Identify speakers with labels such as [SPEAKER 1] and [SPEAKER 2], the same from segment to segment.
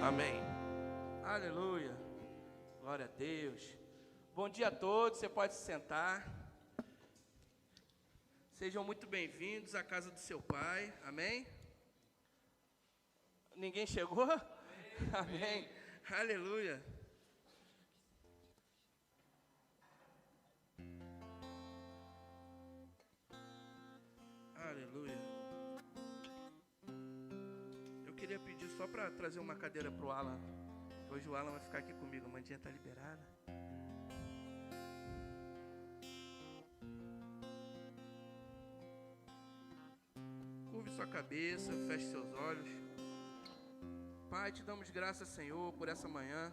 [SPEAKER 1] Amém. Aleluia. Glória a Deus. Bom dia a todos, você pode se sentar. Sejam muito bem-vindos à casa do seu pai. Amém? Ninguém chegou? Amém. Aleluia. Aleluia. Eu queria pedir só para trazer uma cadeira para o Alan. Hoje o Alan vai ficar aqui comigo. A Mandinha está liberada. Curve sua cabeça, feche seus olhos. Pai, te damos graças, Senhor, por essa manhã.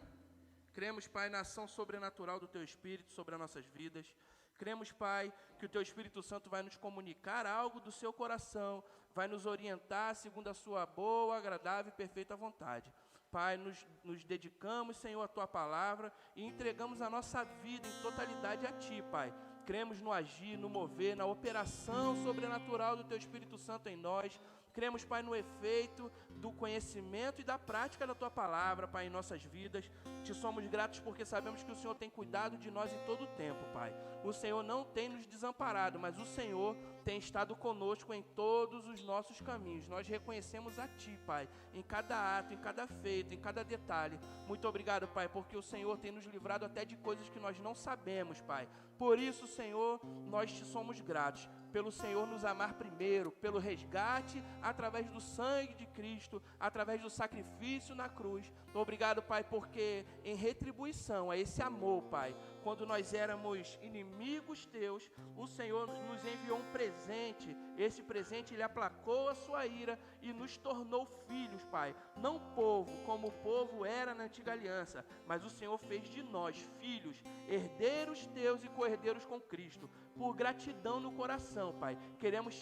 [SPEAKER 1] Cremos, Pai, na ação sobrenatural do Teu Espírito sobre as nossas vidas. Cremos, Pai, que o Teu Espírito Santo vai nos comunicar algo do Seu coração, vai nos orientar segundo a Sua boa, agradável e perfeita vontade. Pai, nos dedicamos, Senhor, à Tua palavra e entregamos a nossa vida em totalidade a Ti, Pai. Cremos no agir, no mover, na operação sobrenatural do Teu Espírito Santo em nós. Cremos, Pai, no efeito do conhecimento e da prática da Tua palavra, Pai, em nossas vidas. Te somos gratos porque sabemos que o Senhor tem cuidado de nós em todo o tempo, Pai. O Senhor não tem nos desamparado, mas o Senhor tem estado conosco em todos os nossos caminhos. Nós reconhecemos a Ti, Pai, em cada ato, em cada feito, em cada detalhe. Muito obrigado, Pai, porque o Senhor tem nos livrado até de coisas que nós não sabemos, Pai. Por isso, Senhor, nós Te somos gratos. Pelo Senhor nos amar primeiro, pelo resgate através do sangue de Cristo, através do sacrifício na cruz. Obrigado, Pai, porque em retribuição a esse amor, Pai, quando nós éramos inimigos Teus, o Senhor nos enviou um presente. Esse presente, Ele aplacou a sua ira e nos tornou filhos, Pai. Não povo, como o povo era na antiga aliança, mas o Senhor fez de nós filhos, herdeiros Teus e co-herdeiros com Cristo. Por gratidão no coração, Pai, queremos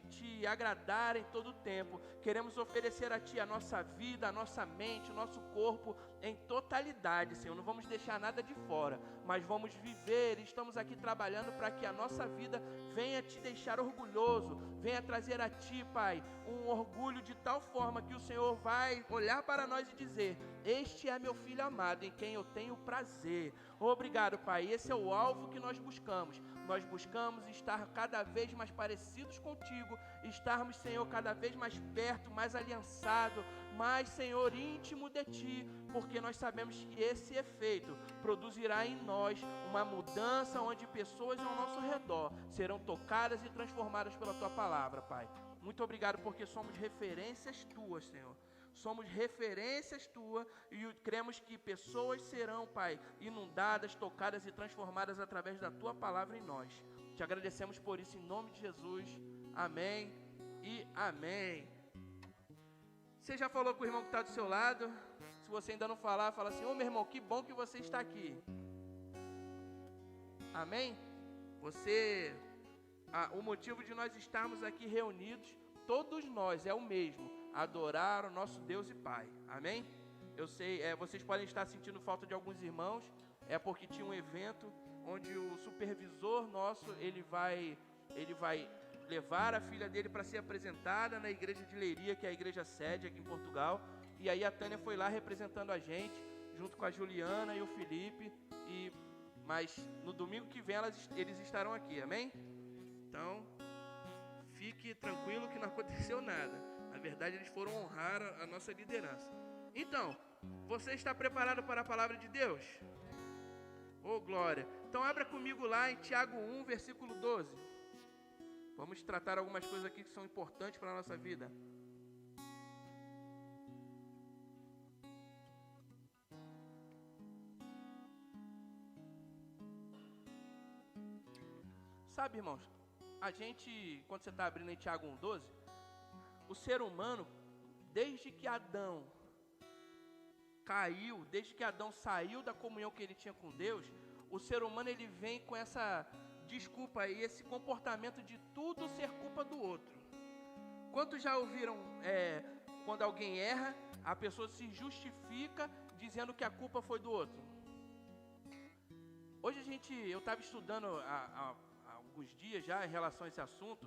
[SPEAKER 1] te agradar em todo o tempo. Queremos oferecer a Ti a nossa vida, a nossa mente, o nosso corpo em totalidade, Senhor. Não vamos deixar nada de fora, mas vamos viver. Estamos aqui trabalhando para que a nossa vida venha Te deixar orgulhoso, venha trazer a Ti, Pai, um orgulho de tal forma que o Senhor vai olhar para nós e dizer: este é meu filho amado, em quem eu tenho prazer. Obrigado, Pai. Esse é o alvo que nós buscamos. Nós buscamos estar cada vez mais parecidos contigo, estarmos, Senhor, cada vez mais perto, mais aliançado, mais, Senhor, íntimo de Ti, porque nós sabemos que esse efeito produzirá em nós uma mudança onde pessoas ao nosso redor serão tocadas e transformadas pela Tua palavra, Pai. Muito obrigado porque somos referências Tuas, Senhor. Somos referências Tuas e cremos que pessoas serão, Pai, inundadas, tocadas e transformadas através da Tua palavra em nós. Te agradecemos por isso em nome de Jesus. Amém e amém. Você já falou com o irmão que está do seu lado? Se você ainda não falar, fala assim: ô meu irmão, que bom que você está aqui. Amém? O motivo de nós estarmos aqui reunidos, todos nós, é o mesmo: adorar o nosso Deus e Pai. Amém? Eu sei, vocês podem estar sentindo falta de alguns irmãos, é porque tinha um evento onde o supervisor nosso, ele vai levar a filha dele para ser apresentada na igreja de Leiria, que é a igreja sede aqui em Portugal. E aí a Tânia foi lá representando a gente, junto com a Juliana e o Felipe. Mas no domingo que vem eles estarão aqui, amém? Então, fique tranquilo que não aconteceu nada. Na verdade, eles foram honrar a nossa liderança. Então, você está preparado para a palavra de Deus? Oh, glória! Então, abra comigo lá em Tiago 1, versículo 12. Vamos tratar algumas coisas aqui que são importantes para a nossa vida. Sabe, irmãos, a gente, quando você está abrindo em Tiago 1,12, o ser humano, desde que Adão caiu, desde que Adão saiu da comunhão que ele tinha com Deus, o ser humano ele vem com essa desculpa e esse comportamento de tudo ser culpa do outro. Quantos já ouviram, quando alguém erra, a pessoa se justifica dizendo que a culpa foi do outro? Hoje eu estava estudando há alguns dias já em relação a esse assunto,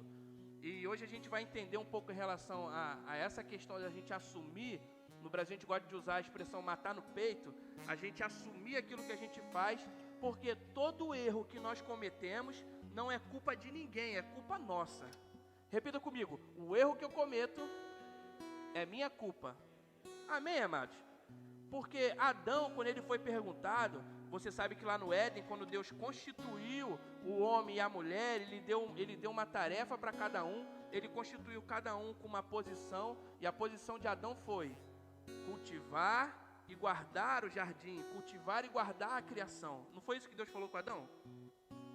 [SPEAKER 1] e hoje a gente vai entender um pouco em relação a essa questão de a gente assumir No Brasil a gente gosta de usar a expressão matar no peito, a gente assumir aquilo que a gente faz, porque todo erro que nós cometemos não é culpa de ninguém, é culpa nossa. Repita comigo, o erro que eu cometo é minha culpa. Amém, amados? Porque Adão, quando ele foi perguntado, você sabe que lá no Éden, quando Deus constituiu o homem e a mulher, ele deu uma tarefa para cada um, ele constituiu cada um com uma posição, e a posição de Adão foi cultivar e guardar o jardim, cultivar e guardar a criação. Não foi isso que Deus falou com Adão?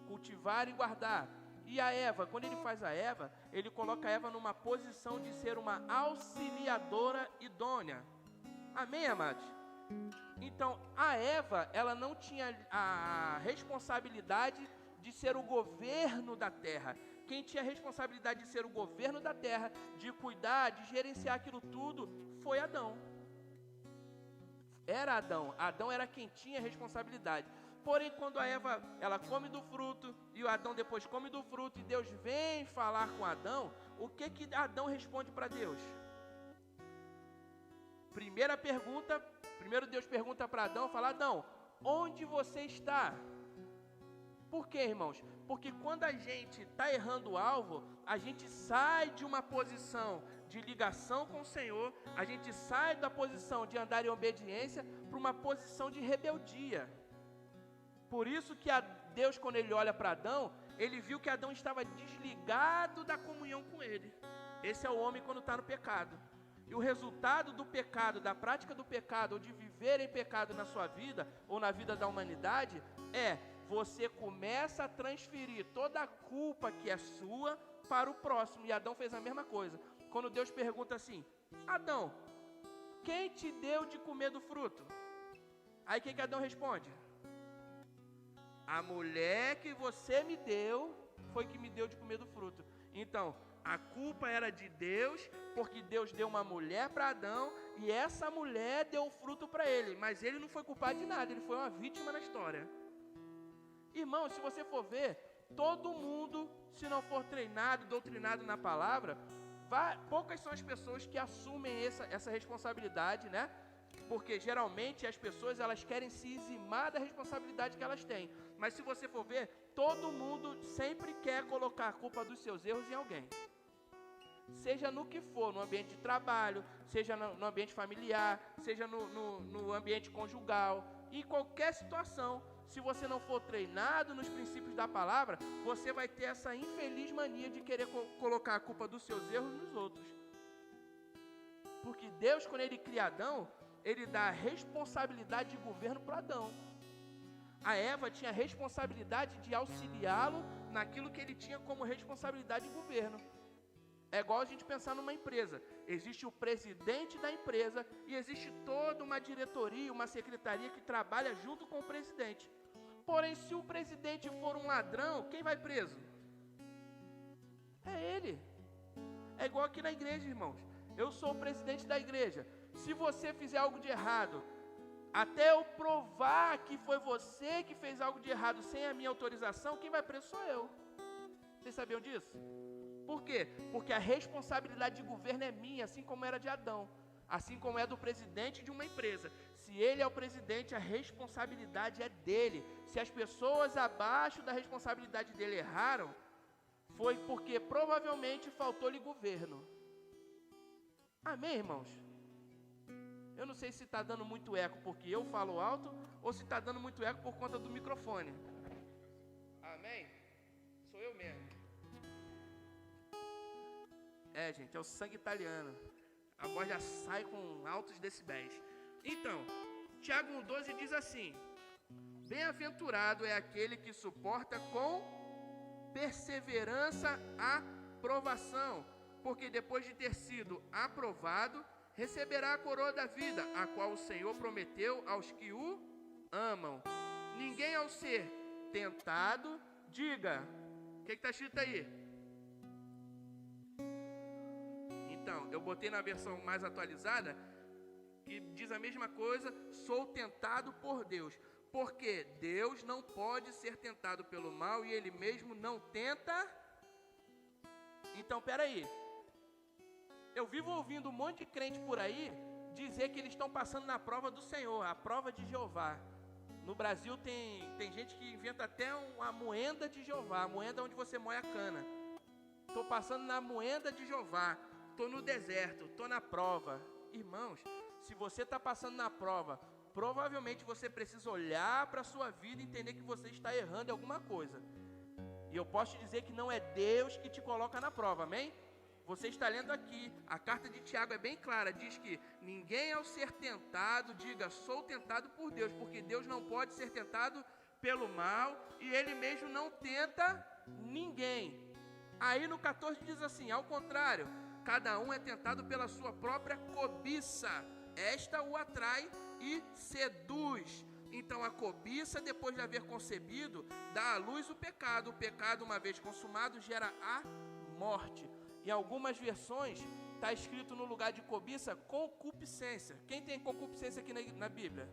[SPEAKER 1] Cultivar e guardar. E a Eva, quando ele faz a Eva, ele coloca a Eva numa posição de ser uma auxiliadora idônea. Amém, amados? Então, a Eva, ela não tinha a responsabilidade de ser o governo da terra. Quem tinha a responsabilidade de ser o governo da terra, de cuidar, de gerenciar aquilo tudo, foi Adão. Era Adão. Adão era quem tinha a responsabilidade. Porém, quando a Eva, ela come do fruto, e o Adão depois come do fruto, e Deus vem falar com Adão, o que Adão responde para Deus? Primeiro Deus pergunta para Adão, fala, Adão, onde você está? Por quê, irmãos? Porque quando a gente está errando o alvo, a gente sai de uma posição de ligação com o Senhor, a gente sai da posição de andar em obediência para uma posição de rebeldia. Por isso que Deus, quando ele olha para Adão, ele viu que Adão estava desligado da comunhão com ele. Esse é o homem quando está no pecado. E o resultado do pecado, da prática do pecado, ou de viver em pecado na sua vida, ou na vida da humanidade, você começa a transferir toda a culpa que é sua para o próximo. E Adão fez a mesma coisa. Quando Deus pergunta assim, Adão, quem te deu de comer do fruto? Aí o que Adão responde? A mulher que você me deu, foi que me deu de comer do fruto. Então, a culpa era de Deus, porque Deus deu uma mulher para Adão, e essa mulher deu o fruto para ele. Mas ele não foi culpado de nada, ele foi uma vítima na história. Irmão, se você for ver, todo mundo, se não for treinado, doutrinado na palavra, poucas são as pessoas que assumem essa responsabilidade, né? Porque geralmente as pessoas, elas querem se eximar da responsabilidade que elas têm. Mas se você for ver, todo mundo sempre quer colocar a culpa dos seus erros em alguém. Seja no que for, no ambiente de trabalho, seja no ambiente familiar, seja no ambiente conjugal, em qualquer situação. Se você não for treinado nos princípios da palavra, você vai ter essa infeliz mania de querer colocar a culpa dos seus erros nos outros. Porque Deus, quando ele cria Adão, ele dá a responsabilidade de governo para Adão. A Eva tinha a responsabilidade de auxiliá-lo naquilo que ele tinha como responsabilidade de governo. É igual a gente pensar numa empresa. Existe o presidente da empresa e existe toda uma diretoria, uma secretaria que trabalha junto com o presidente. Porém, se o presidente for um ladrão, quem vai preso? É ele. É igual aqui na igreja, irmãos. Eu sou o presidente da igreja. Se você fizer algo de errado, até eu provar que foi você que fez algo de errado sem a minha autorização, quem vai preso sou eu. Vocês sabiam disso? Por quê? Porque a responsabilidade de governo é minha, assim como era de Adão. Assim como é do presidente de uma empresa. Se ele é o presidente, a responsabilidade é dele. Se as pessoas abaixo da responsabilidade dele erraram, foi porque provavelmente faltou-lhe governo. Amém, irmãos? Eu não sei se está dando muito eco porque eu falo alto ou se está dando muito eco por conta do microfone. Amém? Sou eu mesmo. Gente, é o sangue italiano. A voz já sai com altos decibéis. Então, Tiago 1,12 diz assim: bem-aventurado é aquele que suporta com perseverança a provação, porque depois de ter sido aprovado, receberá a coroa da vida, a qual o Senhor prometeu aos que o amam. Ninguém ao ser tentado, diga, o que está escrito aí? Então, eu botei na versão mais atualizada, que diz a mesma coisa, sou tentado por Deus. Porque Deus não pode ser tentado pelo mal e Ele mesmo não tenta. Então, peraí. Eu vivo ouvindo um monte de crente por aí, dizer que eles estão passando na prova do Senhor, a prova de Jeová. No Brasil tem gente que inventa até uma moenda de Jeová, a moenda onde você moe a cana. Estou passando na moenda de Jeová, estou no deserto, estou na prova. Irmãos, se você está passando na prova, provavelmente você precisa olhar para a sua vida e entender que você está errando em alguma coisa. E eu posso te dizer que não é Deus que te coloca na prova, amém? Você está lendo aqui, a carta de Tiago é bem clara, diz que ninguém ao ser tentado, diga, sou tentado por Deus, porque Deus não pode ser tentado pelo mal, e Ele mesmo não tenta ninguém. Aí no 14 diz assim, ao contrário, cada um é tentado pela sua própria cobiça, esta o atrai e seduz. Então a cobiça, depois de haver concebido, dá à luz o pecado, uma vez consumado, gera a morte. Em algumas versões, está escrito no lugar de cobiça, concupiscência. Quem tem concupiscência aqui na Bíblia?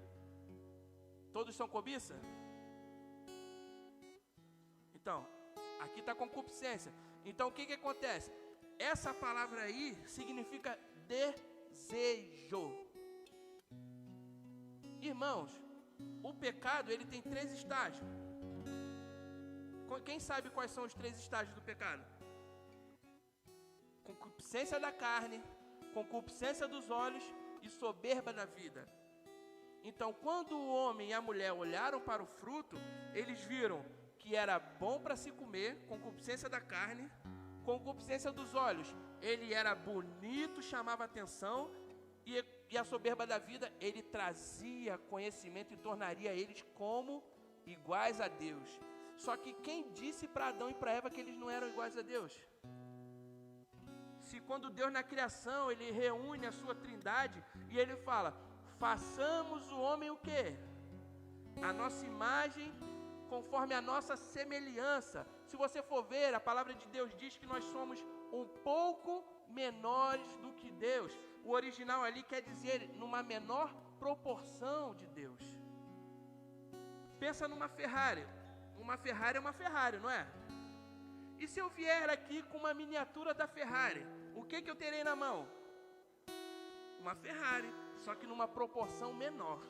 [SPEAKER 1] Todos são cobiça? Então, aqui está concupiscência. Então, o que acontece? Essa palavra aí significa desejo. Irmãos, o pecado, ele tem 3 estágios. Quem sabe quais são os 3 estágios do pecado? Concupiscência da carne, concupiscência dos olhos e soberba da vida. Então, quando o homem e a mulher olharam para o fruto, eles viram que era bom para se comer, concupiscência da carne, concupiscência dos olhos, ele era bonito, chamava atenção, e a soberba da vida, ele trazia conhecimento e tornaria eles como iguais a Deus. Só que quem disse para Adão e para Eva que eles não eram iguais a Deus? Se quando Deus na criação, ele reúne a sua trindade e ele fala, façamos o homem o quê? A nossa imagem, conforme a nossa semelhança. Se você for ver, a palavra de Deus diz que nós somos um pouco menores do que Deus. O original ali quer dizer numa menor proporção de Deus. Pensa numa Ferrari. Uma Ferrari é uma Ferrari, não é? E se eu vier aqui com uma miniatura da Ferrari, o que eu terei na mão? Uma Ferrari, só que numa proporção menor.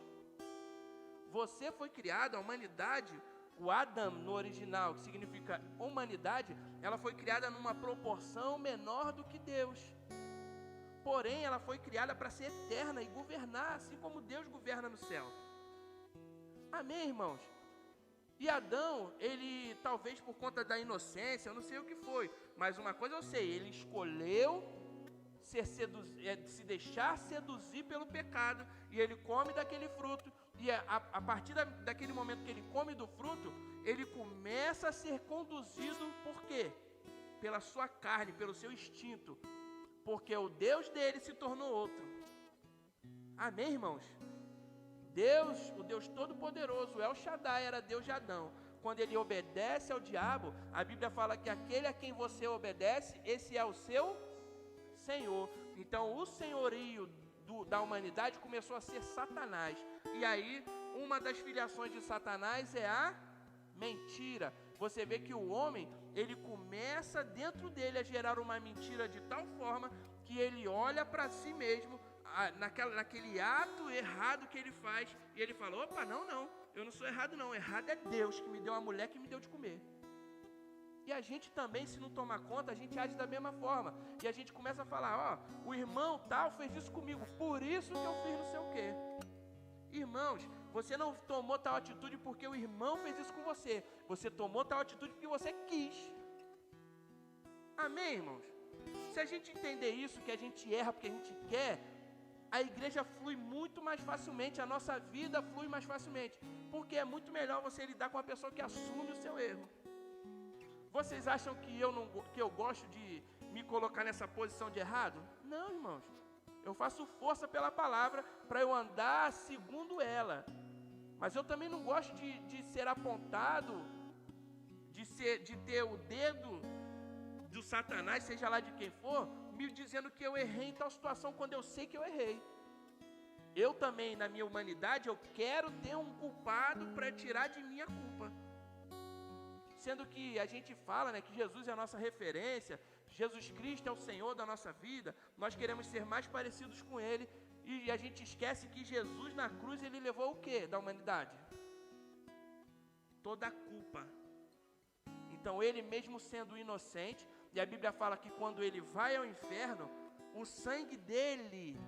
[SPEAKER 1] Você foi criado, a humanidade, o Adam no original, que significa humanidade, ela foi criada numa proporção menor do que Deus. Porém, ela foi criada para ser eterna e governar, assim como Deus governa no céu. Amém, irmãos? E Adão, ele, talvez por conta da inocência, eu não sei o que foi, mas uma coisa eu sei, ele escolheu se deixar seduzir pelo pecado, e ele come daquele fruto, e a partir daquele momento que ele come do fruto, ele começa a ser conduzido, por quê? Pela sua carne, pelo seu instinto, porque o Deus dele se tornou outro. Amém, irmãos? Deus, o Deus Todo-Poderoso, El Shaddai, era Deus de Adão. Quando ele obedece ao diabo, a Bíblia fala que aquele a quem você obedece, esse é o seu Senhor. Então, o senhorio da humanidade começou a ser Satanás. E aí, uma das filiações de Satanás é a mentira. Você vê que o homem, ele começa dentro dele a gerar uma mentira de tal forma que ele olha para si mesmo, naquele ato errado que ele faz, e ele fala, opa, não, eu não sou errado não, errado é Deus que me deu uma mulher que me deu de comer. E a gente também, se não tomar conta, a gente age da mesma forma, e a gente começa a falar, o irmão tal fez isso comigo, por isso que eu fiz não sei o quê. Irmãos, você não tomou tal atitude porque o irmão fez isso com você, você tomou tal atitude porque você quis. Amém, irmãos? Se a gente entender isso, que a gente erra porque a gente quer, a igreja flui muito mais facilmente, a nossa vida flui mais facilmente, porque é muito melhor você lidar com uma pessoa que assume o seu erro. Vocês acham que eu gosto de me colocar nessa posição de errado? Não, irmãos. Eu faço força pela palavra para eu andar segundo ela. Mas eu também não gosto de ser apontado, de ter o dedo do Satanás, seja lá de quem for, me dizendo que eu errei em tal situação quando eu sei que eu errei. Eu também, na minha humanidade, eu quero ter um culpado para tirar de mim a culpa. Sendo que a gente fala, né, que Jesus é a nossa referência, Jesus Cristo é o Senhor da nossa vida, nós queremos ser mais parecidos com Ele, E a gente esquece que Jesus na cruz, ele levou o quê da humanidade? Toda a culpa. Então ele mesmo sendo inocente, e a Bíblia fala que quando ele vai ao inferno, o sangue dele,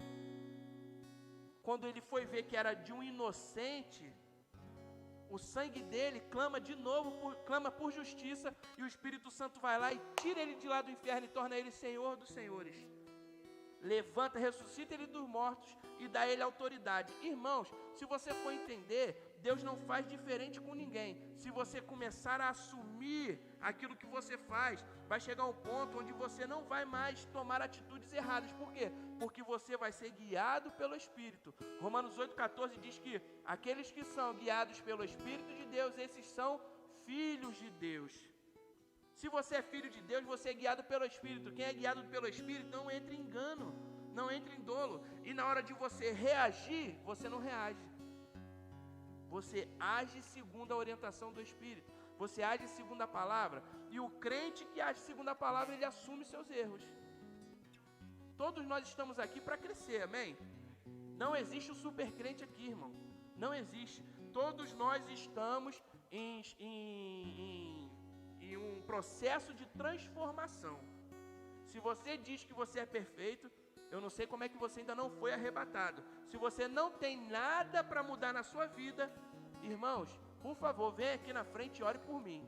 [SPEAKER 1] quando ele foi ver que era de um inocente, o sangue dele clama de novo, clama por justiça, e o Espírito Santo vai lá e tira ele de lá do inferno e torna ele Senhor dos Senhores. Levanta, ressuscita ele dos mortos e dá ele autoridade. Irmãos, se você for entender, Deus não faz diferente com ninguém. Se você começar a assumir aquilo que você faz, vai chegar um ponto onde você não vai mais tomar atitudes erradas. Por quê? Porque você vai ser guiado pelo Espírito. Romanos 8,14 diz que aqueles que são guiados pelo Espírito de Deus, esses são filhos de Deus. Se você é filho de Deus, você é guiado pelo Espírito. Quem é guiado pelo Espírito não entra em engano, não entra em dolo. E na hora de você reagir, você não reage. Você age segundo a orientação do Espírito. Você age segundo a palavra. E o crente que age segundo a palavra, ele assume seus erros. Todos nós estamos aqui para crescer, amém? Não existe o super crente aqui, irmão. Não existe. Todos nós estamos em um processo de transformação. Se você diz que você é perfeito, eu não sei como é que você ainda não foi arrebatado. Se você não tem nada para mudar na sua vida, irmãos, por favor, venha aqui na frente e ore por mim.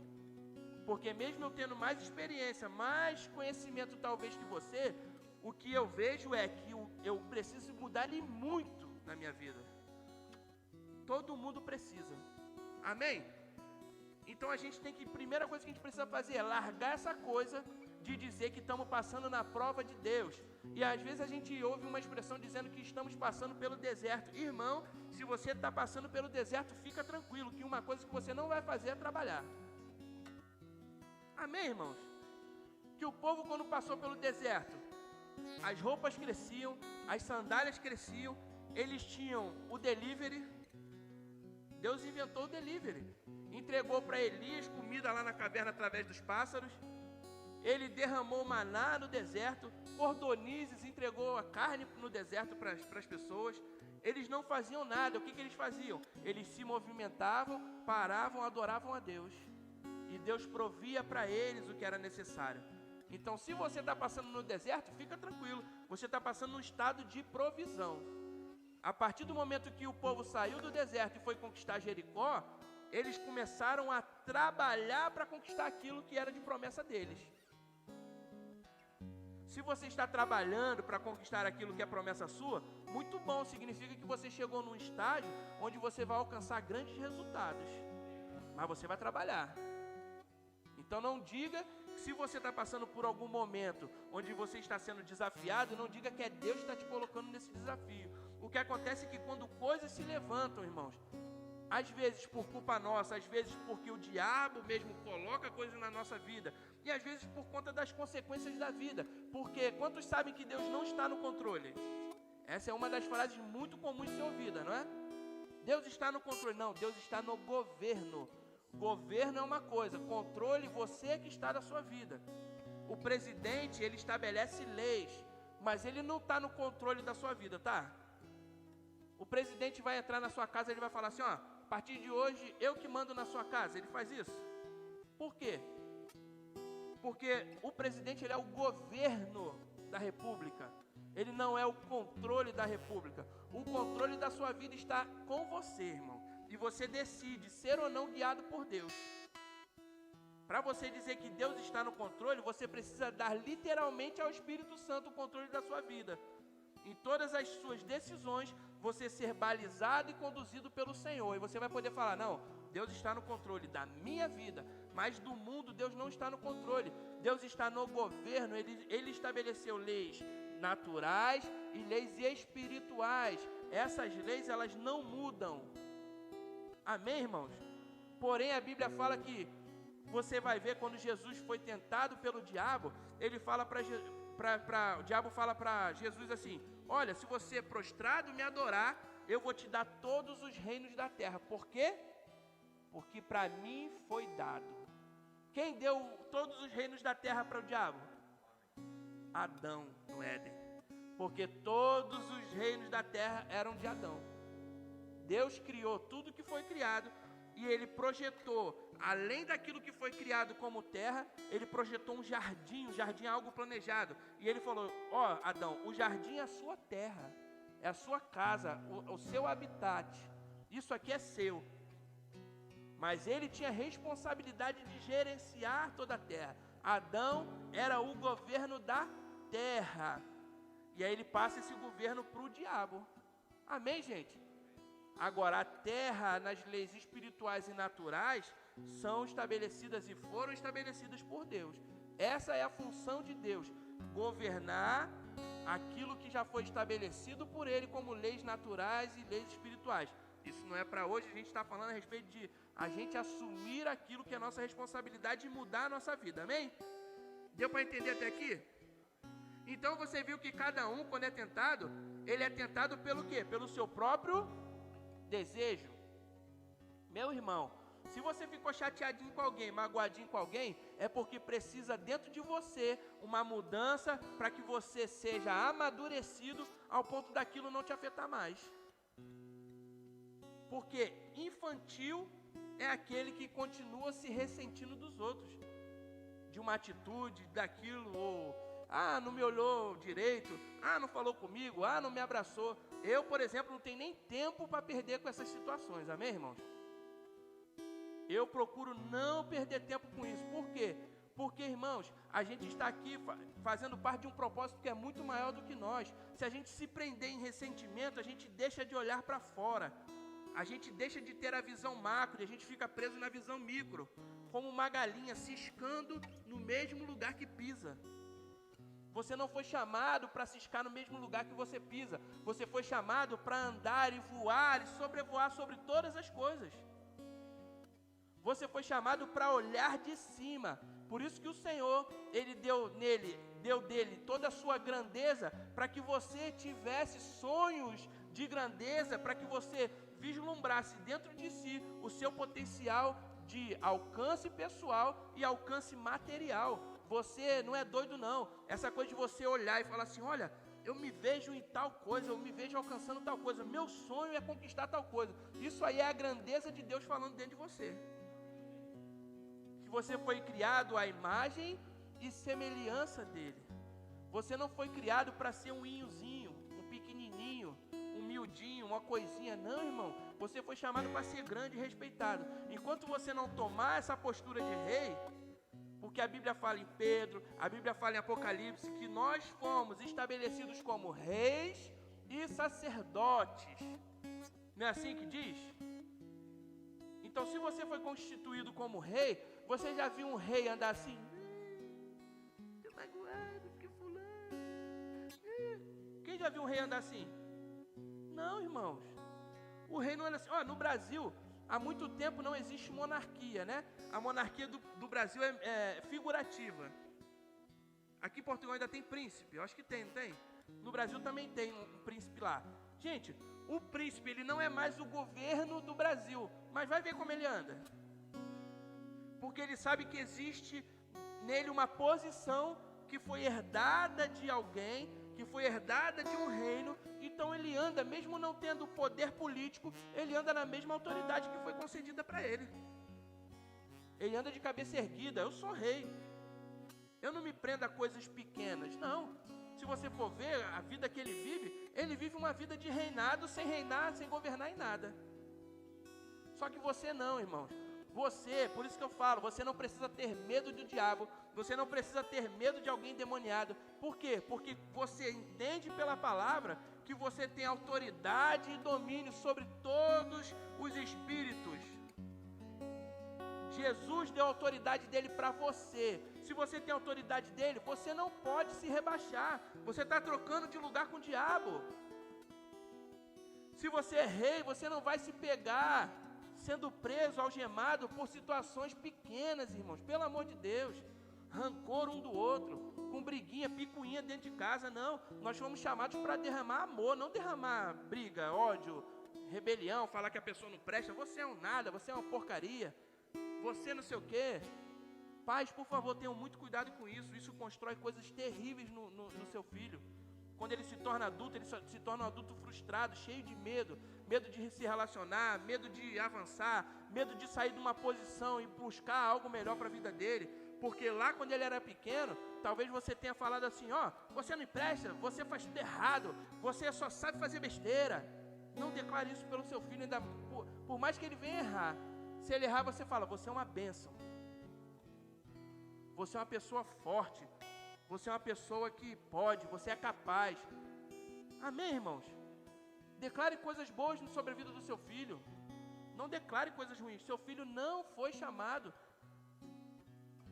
[SPEAKER 1] Porque mesmo eu tendo mais experiência, mais conhecimento talvez que você, o que eu vejo é que eu preciso mudar e muito na minha vida. Todo mundo precisa. Amém? Então a gente tem que, primeira coisa que a gente precisa fazer é largar essa coisa de dizer que estamos passando na prova de Deus. E às vezes a gente ouve uma expressão dizendo que estamos passando pelo deserto. Irmão, se você está passando pelo deserto, fica tranquilo, que uma coisa que você não vai fazer é trabalhar. Amém, irmãos? Que o povo, quando passou pelo deserto, as roupas cresciam, as sandálias cresciam, eles tinham o delivery. Deus inventou o delivery. Entregou para Elias comida lá na caverna através dos pássaros. Ele derramou maná no deserto. Cordonizes entregou a carne no deserto para as pessoas. Eles não faziam nada. O que eles faziam? Eles se movimentavam, paravam, adoravam a Deus. E Deus provia para eles o que era necessário. Então, se você está passando no deserto, fica tranquilo. Você está passando num estado de provisão. A partir do momento que o povo saiu do deserto e foi conquistar Jericó, eles começaram a trabalhar para conquistar aquilo que era de promessa deles. Se você está trabalhando para conquistar aquilo que é promessa sua, muito bom, significa que você chegou num estágio onde você vai alcançar grandes resultados. Mas você vai trabalhar. Então não diga, se você está passando por algum momento onde você está sendo desafiado, não diga que é Deus que está te colocando nesse desafio. O que acontece é que quando coisas se levantam, irmãos, às vezes por culpa nossa, às vezes porque o diabo mesmo coloca coisas na nossa vida, e às vezes por conta das consequências da vida, porque quantos sabem que Deus não está no controle? Essa é uma das frases muito comuns de ser ouvida, não é? Deus está no controle. Não, Deus está no governo. Governo é uma coisa, controle você que está da sua vida. O presidente, ele estabelece leis, mas ele não está no controle da sua vida, tá? O presidente vai entrar na sua casa, ele vai falar assim, ó, a partir de hoje eu que mando na sua casa. Ele faz isso. Por quê? Porque o presidente, ele é o governo da república. Ele não é o controle da república. O controle da sua vida está com você, irmão. E você decide ser ou não guiado por Deus. Para você dizer que Deus está no controle, você precisa dar literalmente ao Espírito Santo o controle da sua vida. Em todas as suas decisões, você ser balizado e conduzido pelo Senhor. E você vai poder falar, não, Deus está no controle da minha vida, mas do mundo Deus não está no controle. Deus está no governo, Ele estabeleceu leis naturais e leis espirituais. Essas leis, elas não mudam. Amém, irmãos? Porém, a Bíblia fala que você vai ver quando Jesus foi tentado pelo diabo, ele fala o diabo fala para Jesus assim, olha, se você prostrado me adorar, eu vou te dar todos os reinos da terra. Por quê? Porque para mim foi dado. Quem deu todos os reinos da terra para o diabo? Adão, no Éden. Porque todos os reinos da terra eram de Adão. Deus criou tudo que foi criado e Ele projetou, além daquilo que foi criado como terra, Ele projetou um jardim é algo planejado. E Ele falou, ó, Adão, o jardim é a sua terra, é a sua casa, o seu habitat. Isso aqui é seu. Mas Ele tinha responsabilidade de gerenciar toda a terra. Adão era o governo da terra. E aí Ele passa esse governo para o diabo. Amém, gente? Agora, a terra, nas leis espirituais e naturais, são estabelecidas e foram estabelecidas por Deus. Essa é a função de Deus, governar aquilo que já foi estabelecido por Ele como leis naturais e leis espirituais. Isso não é para hoje, a gente está falando a respeito de a gente assumir aquilo que é nossa responsabilidade e mudar a nossa vida, amém? Deu para entender até aqui? Então você viu que cada um, quando é tentado, ele é tentado pelo quê? Pelo seu próprio desejo. Meu irmão, se você ficou chateadinho com alguém, magoadinho com alguém, é porque precisa dentro de você uma mudança para que você seja amadurecido ao ponto daquilo não te afetar mais. Porque infantil é aquele que continua se ressentindo dos outros, de uma atitude, daquilo, ou não me olhou direito, não falou comigo, não me abraçou. Eu, por exemplo, não tenho nem tempo para perder com essas situações, amém, irmãos? Eu procuro não perder tempo com isso. Por quê? Porque, irmãos, a gente está aqui fazendo parte de um propósito que é muito maior do que nós. Se a gente se prender em ressentimento, a gente deixa de olhar para fora. A gente deixa de ter a visão macro e a gente fica preso na visão micro, como uma galinha ciscando no mesmo lugar que pisa. Você não foi chamado para ciscar no mesmo lugar que você pisa. Você foi chamado para andar e voar e sobrevoar sobre todas as coisas. Você foi chamado para olhar de cima. Por isso que o Senhor, Ele deu dele toda a sua grandeza, para que você tivesse sonhos de grandeza, para que você vislumbrasse dentro de si o seu potencial de alcance pessoal e alcance material. Você não é doido não, essa coisa de você olhar e falar assim, olha, eu me vejo em tal coisa, eu me vejo alcançando tal coisa, meu sonho é conquistar tal coisa. Isso aí é a grandeza de Deus falando dentro de você. Que você foi criado à imagem e semelhança dele. Você não foi criado para ser um inhozinho, um pequenininho, um miudinho, uma coisinha, não, irmão. Você foi chamado para ser grande e respeitado. Enquanto você não tomar essa postura de rei, porque a Bíblia fala em Pedro, a Bíblia fala em Apocalipse, que nós fomos estabelecidos como reis e sacerdotes. Não é assim que diz? Então, se você foi constituído como rei, você já viu um rei andar assim? Estou magoado, porque fulano. Quem já viu um rei andar assim? Não, irmãos. O rei não anda assim. No Brasil, há muito tempo não existe monarquia, né? A monarquia do Brasil é figurativa. Aqui em Portugal ainda tem príncipe, eu acho que tem, não tem? No Brasil também tem um príncipe lá. Gente, o príncipe, ele não é mais o governo do Brasil, mas vai ver como ele anda. Porque ele sabe que existe nele uma posição que foi herdada de alguém, que foi herdada de um reino. Então ele anda, mesmo não tendo poder político, ele anda na mesma autoridade que foi concedida para ele. Ele anda de cabeça erguida, eu sou rei. Eu não me prendo a coisas pequenas, não. Se você for ver a vida que ele vive uma vida de reinado, sem reinar, sem governar em nada. Só que você não, irmãos. Você, por isso que eu falo, você não precisa ter medo do diabo, você não precisa ter medo de alguém demoniado. Por quê? Porque você entende pela palavra que você tem autoridade e domínio sobre todos os espíritos. Jesus deu a autoridade dele para você. Se você tem a autoridade dele, você não pode se rebaixar. Você está trocando de lugar com o diabo. Se você é rei, você não vai se pegar sendo preso, algemado por situações pequenas, irmãos. Pelo amor de Deus. Rancor um do outro, com briguinha, picuinha dentro de casa. Não, nós fomos chamados para derramar amor, não derramar briga, ódio, rebelião, falar que a pessoa não presta. Você é um nada, você é uma porcaria. Você não sei o quê. Pais, por favor, tenham muito cuidado com isso. Isso constrói coisas terríveis no seu filho. Quando ele se torna adulto, ele se torna um adulto frustrado, cheio de medo. Medo de se relacionar, medo de avançar, medo de sair de uma posição e buscar algo melhor para a vida dele. Porque lá quando ele era pequeno, talvez você tenha falado assim, ó, você não presta, você faz tudo errado, você só sabe fazer besteira. Não declare isso pelo seu filho, ainda por mais que ele venha errar. Se ele errar, você fala, você é uma bênção. Você é uma pessoa forte. Você é uma pessoa que pode, você é capaz. Amém, irmãos? Declare coisas boas sobre a vida do seu filho. Não declare coisas ruins. Seu filho não foi chamado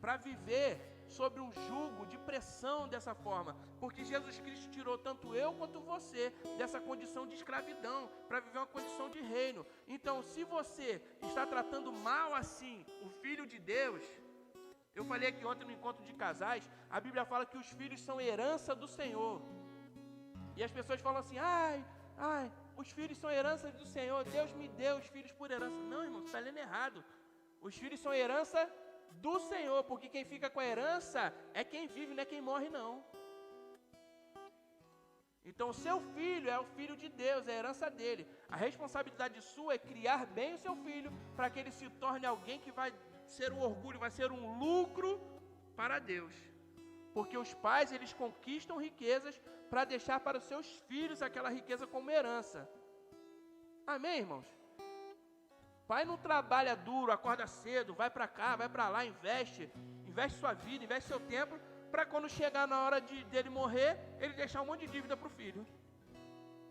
[SPEAKER 1] para viver sobre um jugo de pressão dessa forma. Porque Jesus Cristo tirou tanto eu quanto você dessa condição de escravidão para viver uma condição de reino. Então, se você está tratando mal assim o Filho de Deus... Eu falei aqui ontem no encontro de casais, a Bíblia fala que os filhos são herança do Senhor. E as pessoas falam assim, os filhos são herança do Senhor, Deus me deu os filhos por herança. Não, irmão, você está lendo errado. Os filhos são herança do Senhor, porque quem fica com a herança é quem vive, não é quem morre, não. Então o seu filho é o filho de Deus, é a herança dele. A responsabilidade sua é criar bem o seu filho, para que ele se torne alguém que vai ser um orgulho, vai ser um lucro para Deus. Porque os pais, eles conquistam riquezas para deixar para os seus filhos aquela riqueza como herança. Amém, irmãos? Pai não trabalha duro, acorda cedo, vai para cá, vai para lá, investe sua vida, investe seu tempo, para quando chegar na hora dele morrer, ele deixar um monte de dívida para o filho.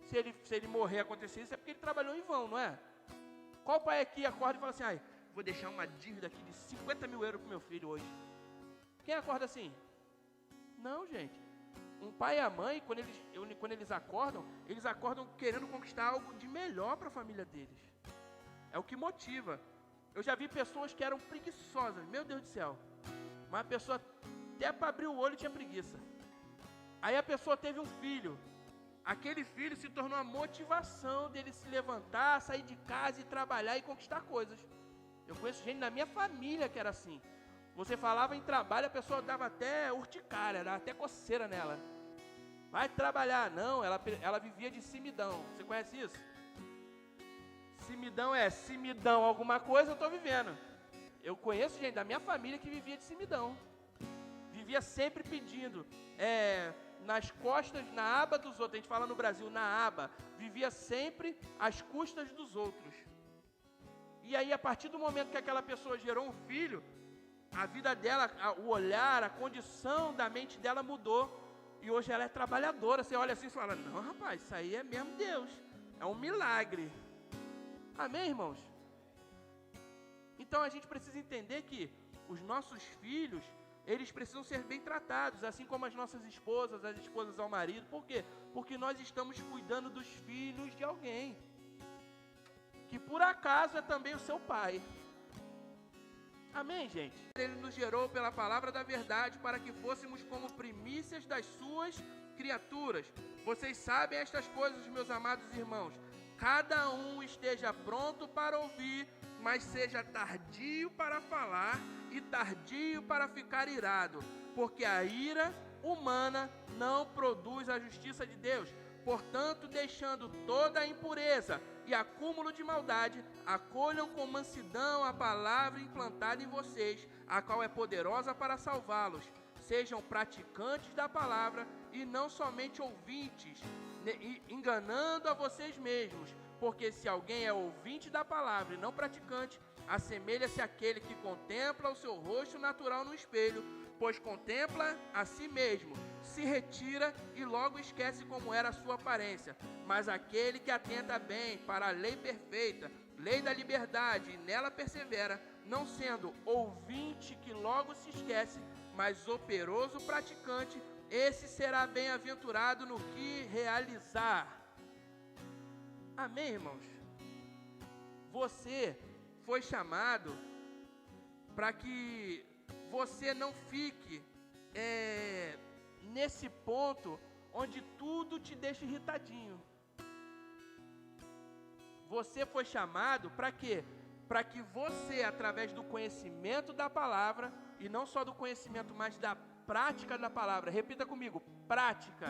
[SPEAKER 1] Se ele morrer, acontecer isso, é porque ele trabalhou em vão, não é? Qual pai aqui acorda e fala assim, vou deixar uma dívida aqui de 50 mil euros para o meu filho hoje? Quem acorda assim? Não, gente. Um pai e a mãe, quando eles acordam querendo conquistar algo de melhor para a família deles. É o que motiva. Eu já vi pessoas que eram preguiçosas, meu Deus do céu. Mas a pessoa, até para abrir o olho, tinha preguiça. Aí a pessoa teve um filho. Aquele filho se tornou a motivação dele se levantar, sair de casa e trabalhar e conquistar coisas. Eu conheço gente na minha família que era assim. Você falava em trabalho, a pessoa dava até urticária, dava até coceira nela. Vai trabalhar. Não, ela vivia de simidão. Você conhece isso? Simidão se me dão alguma coisa, eu estou vivendo. Eu conheço gente da minha família que vivia de simidão. Vivia sempre pedindo, nas costas, na aba dos outros. A gente fala no Brasil, na aba. Vivia sempre às custas dos outros. E aí, a partir do momento que aquela pessoa gerou um filho, a vida dela, o olhar, a condição da mente dela mudou. E hoje ela é trabalhadora. Você olha assim e fala, não, rapaz, isso aí é mesmo Deus. É um milagre. Amém, irmãos? Então, a gente precisa entender que os nossos filhos, eles precisam ser bem tratados, assim como as nossas esposas, as esposas ao marido. Por quê? Porque nós estamos cuidando dos filhos de alguém, que por acaso é também o seu pai. Amém, gente? Ele nos gerou pela palavra da verdade para que fôssemos como primícias das suas criaturas. Vocês sabem estas coisas, meus amados irmãos. Cada um esteja pronto para ouvir, mas seja tardio para falar e tardio para ficar irado, porque a ira humana não produz a justiça de Deus. Portanto, deixando toda a impureza e acúmulo de maldade, acolham com mansidão a palavra implantada em vocês, a qual é poderosa para salvá-los. Sejam praticantes da palavra e não somente ouvintes, enganando a vocês mesmos, porque se alguém é ouvinte da palavra e não praticante, assemelha-se àquele que contempla o seu rosto natural no espelho, pois contempla a si mesmo, se retira e logo esquece como era a sua aparência. Mas aquele que atenta bem para a lei perfeita, lei da liberdade, e nela persevera, não sendo ouvinte que logo se esquece, mas operoso praticante, esse será bem-aventurado no que realizar. Amém, irmãos? Você foi chamado para que você não fique nesse ponto onde tudo te deixa irritadinho. Você foi chamado para quê? Para que você, através do conhecimento da palavra, e não só do conhecimento, mas da prática da palavra. Repita comigo, prática.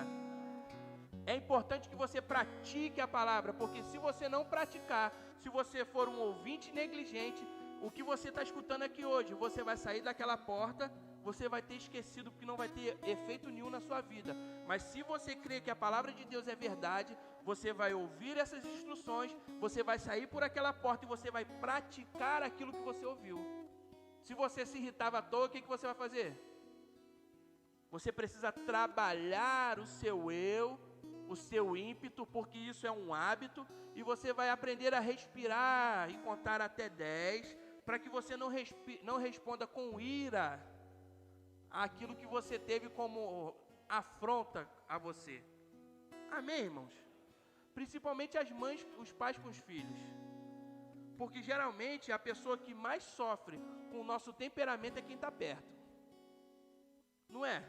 [SPEAKER 1] É importante que você pratique a palavra, porque se você não praticar, se você for um ouvinte negligente, o que você está escutando aqui hoje, você vai sair daquela porta, você vai ter esquecido, porque não vai ter efeito nenhum na sua vida. Mas se você crê que a palavra de Deus é verdade, você vai ouvir essas instruções, você vai sair por aquela porta e você vai praticar aquilo que você ouviu. Se você se irritava à toa, o que você vai fazer? Você precisa trabalhar o seu eu, o seu ímpeto, porque isso é um hábito, e você vai aprender a respirar e contar até 10, para que você não responda com ira aquilo que você teve como afronta a você. Amém, irmãos? Principalmente as mães, os pais com os filhos. Porque geralmente a pessoa que mais sofre com o nosso temperamento é quem está perto. Não é?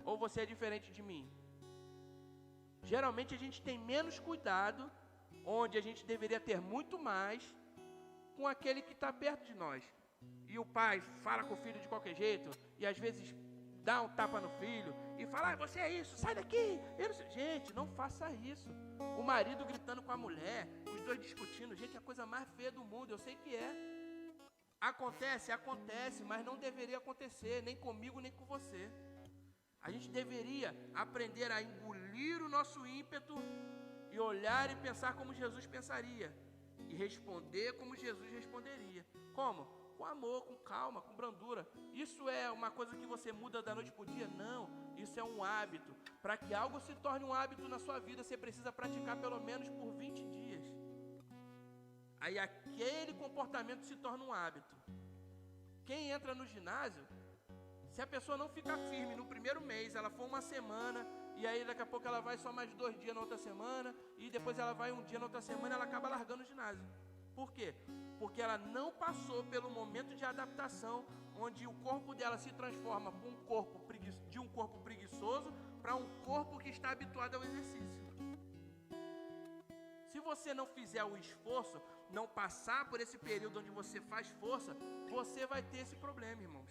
[SPEAKER 1] Ou você é diferente de mim? Geralmente a gente tem menos cuidado, onde a gente deveria ter muito mais, com aquele que está perto de nós. E o pai fala com o filho de qualquer jeito, e às vezes dá um tapa no filho, e fala, você é isso, sai daqui. Gente, não faça isso. O marido gritando com a mulher, os dois discutindo, gente, é a coisa mais feia do mundo, eu sei que é. Acontece, mas não deveria acontecer, nem comigo, nem com você. A gente deveria aprender a engolir o nosso ímpeto e olhar e pensar como Jesus pensaria. E responder como Jesus responderia. Como? Com amor, com calma, com brandura. Isso é uma coisa que você muda da noite para o dia? Não, isso é um hábito. Para que algo se torne um hábito na sua vida, você precisa praticar pelo menos por 20 dias. Aí aquele comportamento se torna um hábito. Quem entra no ginásio, se a pessoa não ficar firme no primeiro mês, ela for uma semana, e aí daqui a pouco ela vai só mais 2 dias na outra semana, e depois ela vai um dia na outra semana, ela acaba largando o ginásio. Por quê? Porque ela não passou pelo momento de adaptação, onde o corpo dela se transforma de um corpo preguiçoso para um corpo que está habituado ao exercício. Se você não fizer o esforço, não passar por esse período onde você faz força, você vai ter esse problema, irmãos.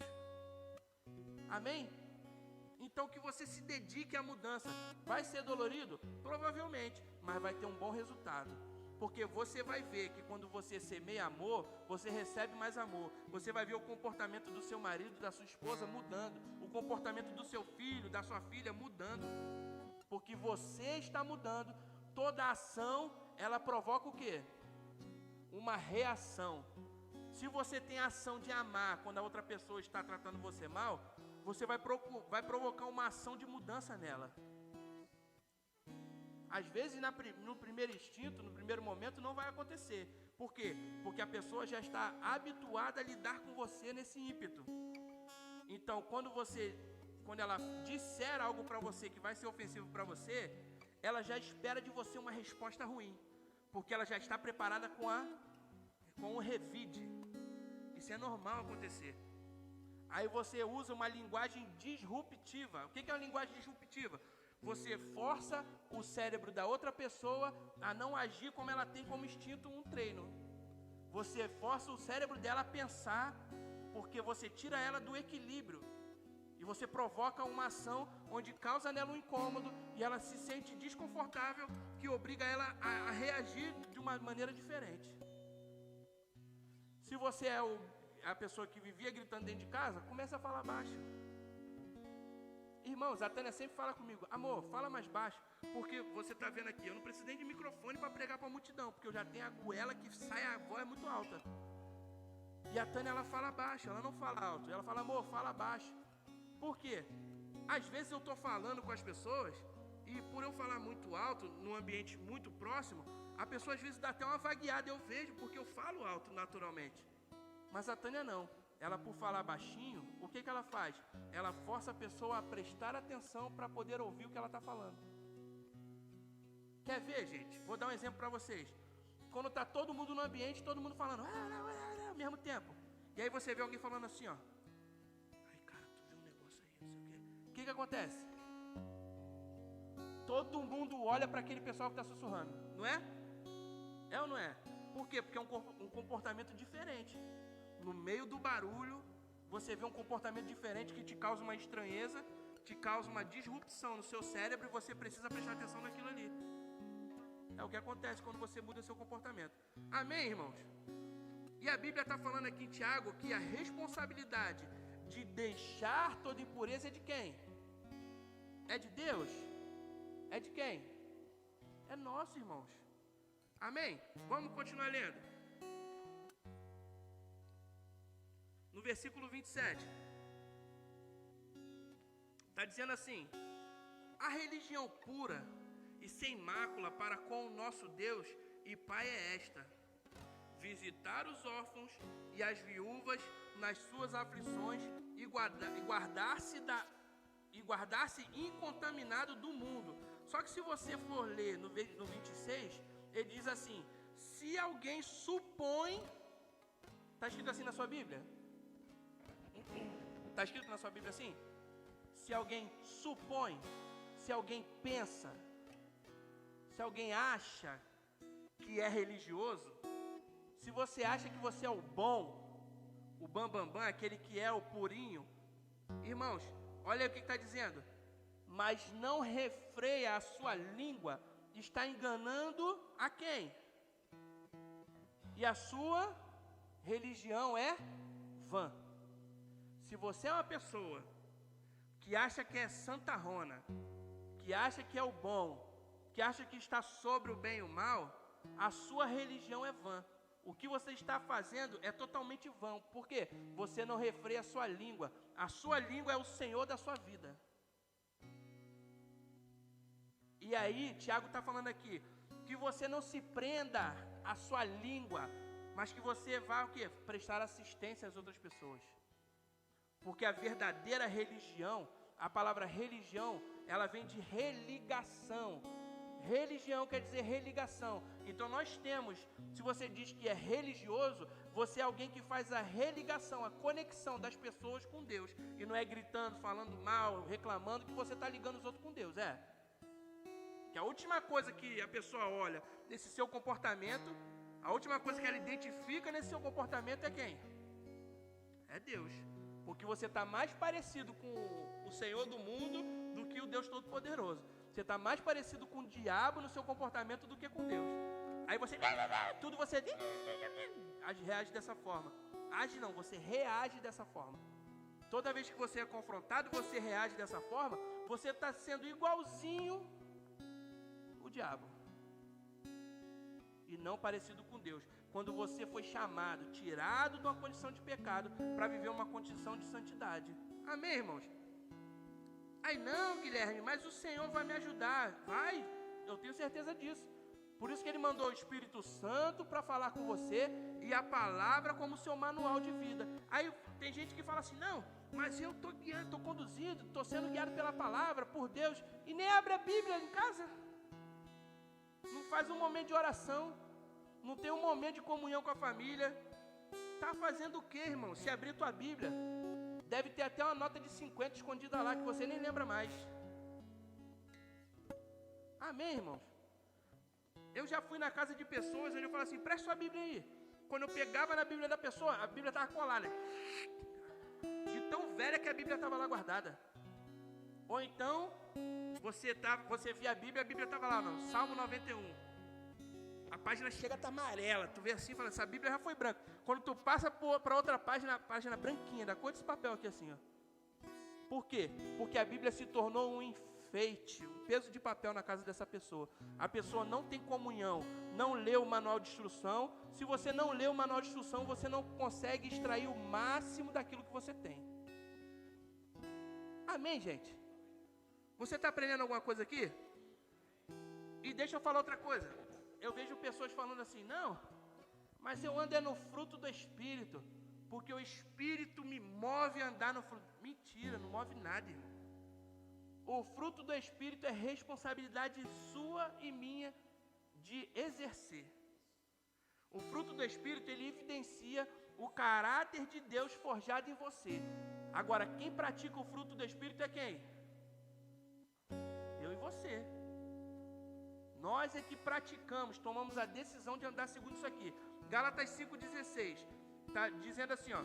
[SPEAKER 1] Amém? Então que você se dedique à mudança. Vai ser dolorido? Provavelmente, mas vai ter um bom resultado. Porque você vai ver que quando você semeia amor, você recebe mais amor. Você vai ver o comportamento do seu marido, da sua esposa mudando. O comportamento do seu filho, da sua filha mudando. Porque você está mudando. Toda ação, ela provoca o quê? Uma reação. Se você tem a ação de amar quando a outra pessoa está tratando você mal, você vai provocar uma ação de mudança nela. Às vezes, no primeiro instinto, no primeiro momento, não vai acontecer. Por quê? Porque a pessoa já está habituada a lidar com você nesse ímpeto. Então, quando ela disser algo para você que vai ser ofensivo para você, ela já espera de você uma resposta ruim. Porque ela já está preparada com o revide. Isso é normal acontecer. Aí você usa uma linguagem disruptiva. O que é uma linguagem disruptiva? Você força o cérebro da outra pessoa a não agir como ela tem como instinto um treino. Você força o cérebro dela a pensar, porque você tira ela do equilíbrio. E você provoca uma ação onde causa nela um incômodo e ela se sente desconfortável, que obriga ela a reagir de uma maneira diferente. Se você é a pessoa que vivia gritando dentro de casa, começa a falar baixo. Irmãos, a Tânia sempre fala comigo, amor, fala mais baixo, porque você está vendo aqui, eu não preciso nem de microfone para pregar para a multidão, porque eu já tenho a goela que sai a voz muito alta. E a Tânia, ela fala baixo, ela não fala alto, ela fala, amor, fala baixo. Por quê? Às vezes eu estou falando com as pessoas, e por eu falar muito alto, num ambiente muito próximo, a pessoa às vezes dá até uma vagueada, eu vejo, porque eu falo alto naturalmente. Mas a Tânia não. Ela, por falar baixinho, o que ela faz? Ela força a pessoa a prestar atenção para poder ouvir o que ela está falando. Quer ver, gente? Vou dar um exemplo para vocês. Quando está todo mundo no ambiente, todo mundo falando ao mesmo tempo. E aí você vê alguém falando assim, ó. Ai, cara, tu viu um negócio aí, não sei o quê. O que acontece? Todo mundo olha para aquele pessoal que está sussurrando. Não é? É ou não é? Por quê? Porque é um comportamento diferente. No meio do barulho, você vê um comportamento diferente que te causa uma estranheza, te causa uma disrupção no seu cérebro e você precisa prestar atenção naquilo ali. É o que acontece quando você muda seu comportamento. Amém, irmãos? E a Bíblia está falando aqui em Tiago que a responsabilidade de deixar toda impureza é de quem? É de Deus? É de quem? É nosso, irmãos. Amém? Vamos continuar lendo. No versículo 27. Está dizendo assim: a religião pura e sem mácula para com o nosso Deus e Pai é esta: visitar os órfãos e as viúvas nas suas aflições e guardar-se incontaminado do mundo. Só que se você for ler no 26, ele diz assim: se alguém supõe... Está escrito assim na sua Bíblia? Está escrito na sua Bíblia assim? Se alguém supõe, se alguém pensa, se alguém acha que é religioso, se você acha que você é o bom, o bambambam, aquele que é o purinho, irmãos, olha o que está dizendo: mas não refreia a sua língua, está enganando a quem? E a sua religião é vã. Se você é uma pessoa que acha que é santarrona, que acha que é o bom, que acha que está sobre o bem e o mal, a sua religião é vã. O que você está fazendo é totalmente vão. Por quê? Você não refreia a sua língua. A sua língua é o Senhor da sua vida. E aí, Tiago está falando aqui, que você não se prenda à sua língua, mas que você vá o quê? Prestar assistência às outras pessoas. Porque a verdadeira religião, a palavra religião, ela vem de religação. Religião quer dizer religação. Então nós temos, se você diz que é religioso, você é alguém que faz a religação, a conexão das pessoas com Deus. E não é gritando, falando mal, reclamando que você está ligando os outros com Deus, Que a última coisa que a pessoa olha nesse seu comportamento, a última coisa que ela identifica nesse seu comportamento é quem? É Deus. Porque você está mais parecido com o Senhor do mundo do que o Deus Todo-Poderoso. Você está mais parecido com o diabo no seu comportamento do que com Deus. Aí você... Tudo você... reage dessa forma. Age não, você reage dessa forma. Toda vez que você é confrontado, você reage dessa forma, você está sendo igualzinho o diabo. E não parecido com Deus. Quando você foi chamado, tirado de uma condição de pecado, para viver uma condição de santidade. Amém, irmãos? Aí não, Guilherme, mas o Senhor vai me ajudar. Vai, eu tenho certeza disso. Por isso que Ele mandou o Espírito Santo para falar com você e a palavra como seu manual de vida. Aí tem gente que fala assim, não, mas eu estou guiando, estou conduzido, estou sendo guiado pela palavra, por Deus, e nem abre a Bíblia em casa. Não faz um momento de oração, não tem um momento de comunhão com a família. Está fazendo o quê, irmão? Se abrir tua Bíblia, deve ter até uma nota de 50 escondida lá, que você nem lembra mais. Amém, irmãos? Eu já fui na casa de pessoas onde eu falava assim, presta sua Bíblia aí. Quando eu pegava na Bíblia da pessoa, a Bíblia estava colada. De tão velha que a Bíblia estava lá guardada. Ou então, você via a Bíblia estava lá, não, Salmo 91. A página chega a estar amarela, tu vê assim e fala, essa Bíblia já foi branca. Quando tu passa para outra página, a página branquinha, da cor desse papel aqui assim, ó. Por quê? Porque a Bíblia se tornou um enfeite, um peso de papel na casa dessa pessoa. A pessoa não tem comunhão, não lê o manual de instrução. Se você não lê o manual de instrução, você não consegue extrair o máximo daquilo que você tem. Amém, gente? Você está aprendendo alguma coisa aqui? E deixa eu falar outra coisa. Eu vejo pessoas falando assim, não, mas eu ando no fruto do Espírito, porque o Espírito me move a andar no fruto. Mentira, não move nada, irmão. O fruto do Espírito é responsabilidade sua e minha de exercer. O fruto do Espírito, ele evidencia o caráter de Deus forjado em você. Agora, quem pratica o fruto do Espírito é quem? Eu e você. Nós é que praticamos, tomamos a decisão de andar segundo isso aqui. Gálatas 5,16, está dizendo assim, ó.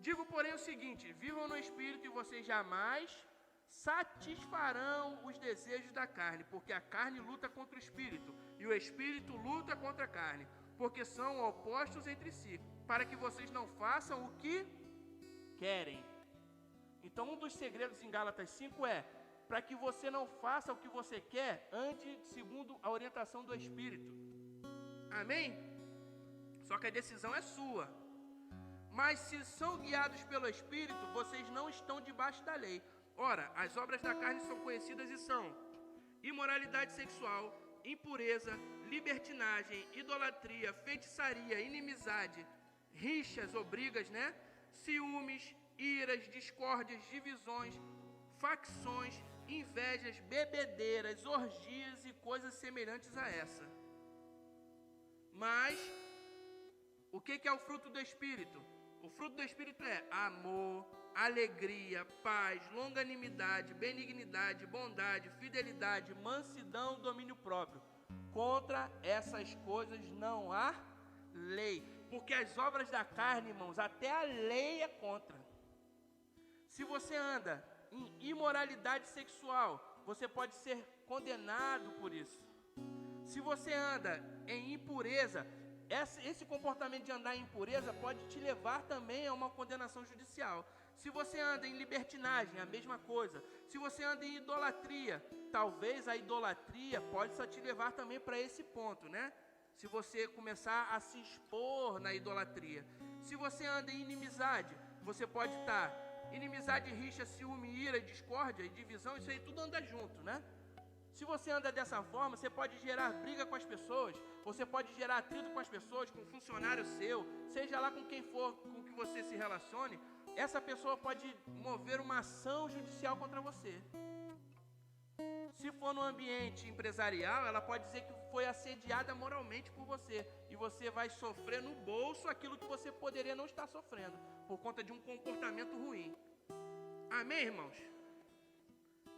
[SPEAKER 1] Digo, porém, o seguinte, vivam no Espírito e vocês jamais satisfarão os desejos da carne, porque a carne luta contra o espírito, e o espírito luta contra a carne, porque são opostos entre si, para que vocês não façam o que querem. Então, um dos segredos em Gálatas 5 é, para que você não faça o que você quer, ande segundo a orientação do Espírito. Amém? Só que a decisão é sua. Mas se são guiados pelo Espírito, vocês não estão debaixo da lei. Ora, as obras da carne são conhecidas e são imoralidade sexual, impureza, libertinagem, idolatria, feitiçaria, inimizade, rixas ou brigas, ciúmes, iras, discórdias, divisões, facções, invejas, bebedeiras, orgias e coisas semelhantes a essa. Mas, o que é o fruto do Espírito? O fruto do Espírito é amor, alegria, paz, longanimidade, benignidade, bondade, fidelidade, mansidão, domínio próprio. Contra essas coisas não há lei. Porque as obras da carne, irmãos, até a lei é contra. Se você anda em imoralidade sexual, você pode ser condenado por isso. Se você anda em impureza, esse comportamento de andar em impureza pode te levar também a uma condenação judicial. Se você anda em libertinagem, a mesma coisa. Se você anda em idolatria, talvez a idolatria possa te levar também para esse ponto, Se você começar a se expor na idolatria. Se você anda em inimizade, você pode estar inimizade, rixa, ciúme, ira, discórdia e divisão, isso aí tudo anda junto, Se você anda dessa forma, você pode gerar briga com as pessoas, você pode gerar atrito com as pessoas, com um funcionário seu, seja lá com quem for com que você se relacione, essa pessoa pode mover uma ação judicial contra você. Se for no ambiente empresarial, ela pode dizer que foi assediada moralmente por você, e você vai sofrer no bolso aquilo que você poderia não estar sofrendo, por conta de um comportamento ruim. Amém, irmãos?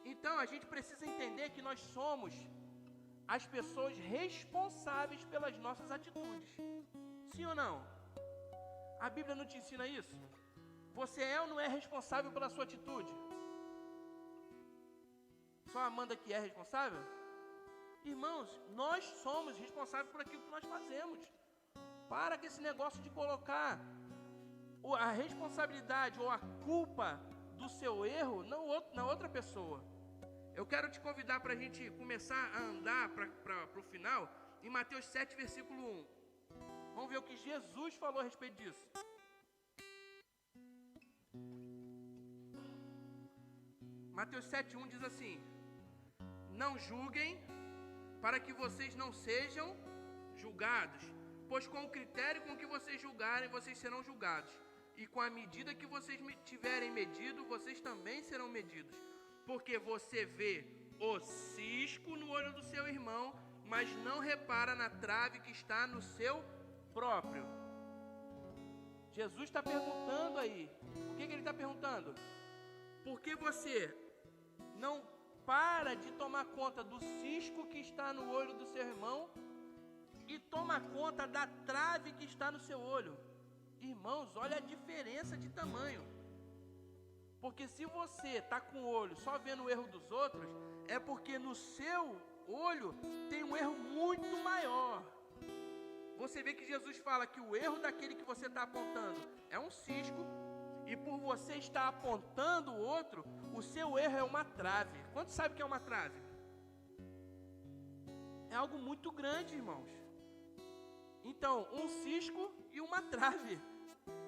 [SPEAKER 1] Então, a gente precisa entender que nós somos as pessoas responsáveis pelas nossas atitudes. Sim ou não? A Bíblia não te ensina isso? Você é ou não é responsável pela sua atitude? Só a Amanda que é responsável? Irmãos, nós somos responsáveis por aquilo que nós fazemos. Para com esse negócio de colocar a responsabilidade ou a culpa do seu erro na outra pessoa. Eu quero te convidar para a gente começar a andar para o final, em Mateus 7, versículo 1. Vamos ver o que Jesus falou a respeito disso. Mateus 7, 1 diz assim: não julguem, para que vocês não sejam julgados, pois com o critério com que vocês julgarem, vocês serão julgados, e com a medida que vocês tiverem medido, vocês também serão medidos. Porque você vê o cisco no olho do seu irmão, mas não repara na trave que está no seu próprio. Jesus está perguntando aí. O que ele está perguntando? Por que você não para de tomar conta do cisco que está no olho do seu irmão e toma conta da trave que está no seu olho? Irmãos, olha a diferença de tamanho. Porque se você está com o olho só vendo o erro dos outros, é porque no seu olho tem um erro muito maior. Você vê que Jesus fala que o erro daquele que você está apontando é um cisco, e por você estar apontando o outro, o seu erro é uma trave. Quantos sabem que é uma trave? É algo muito grande, irmãos. Então, um cisco e uma trave.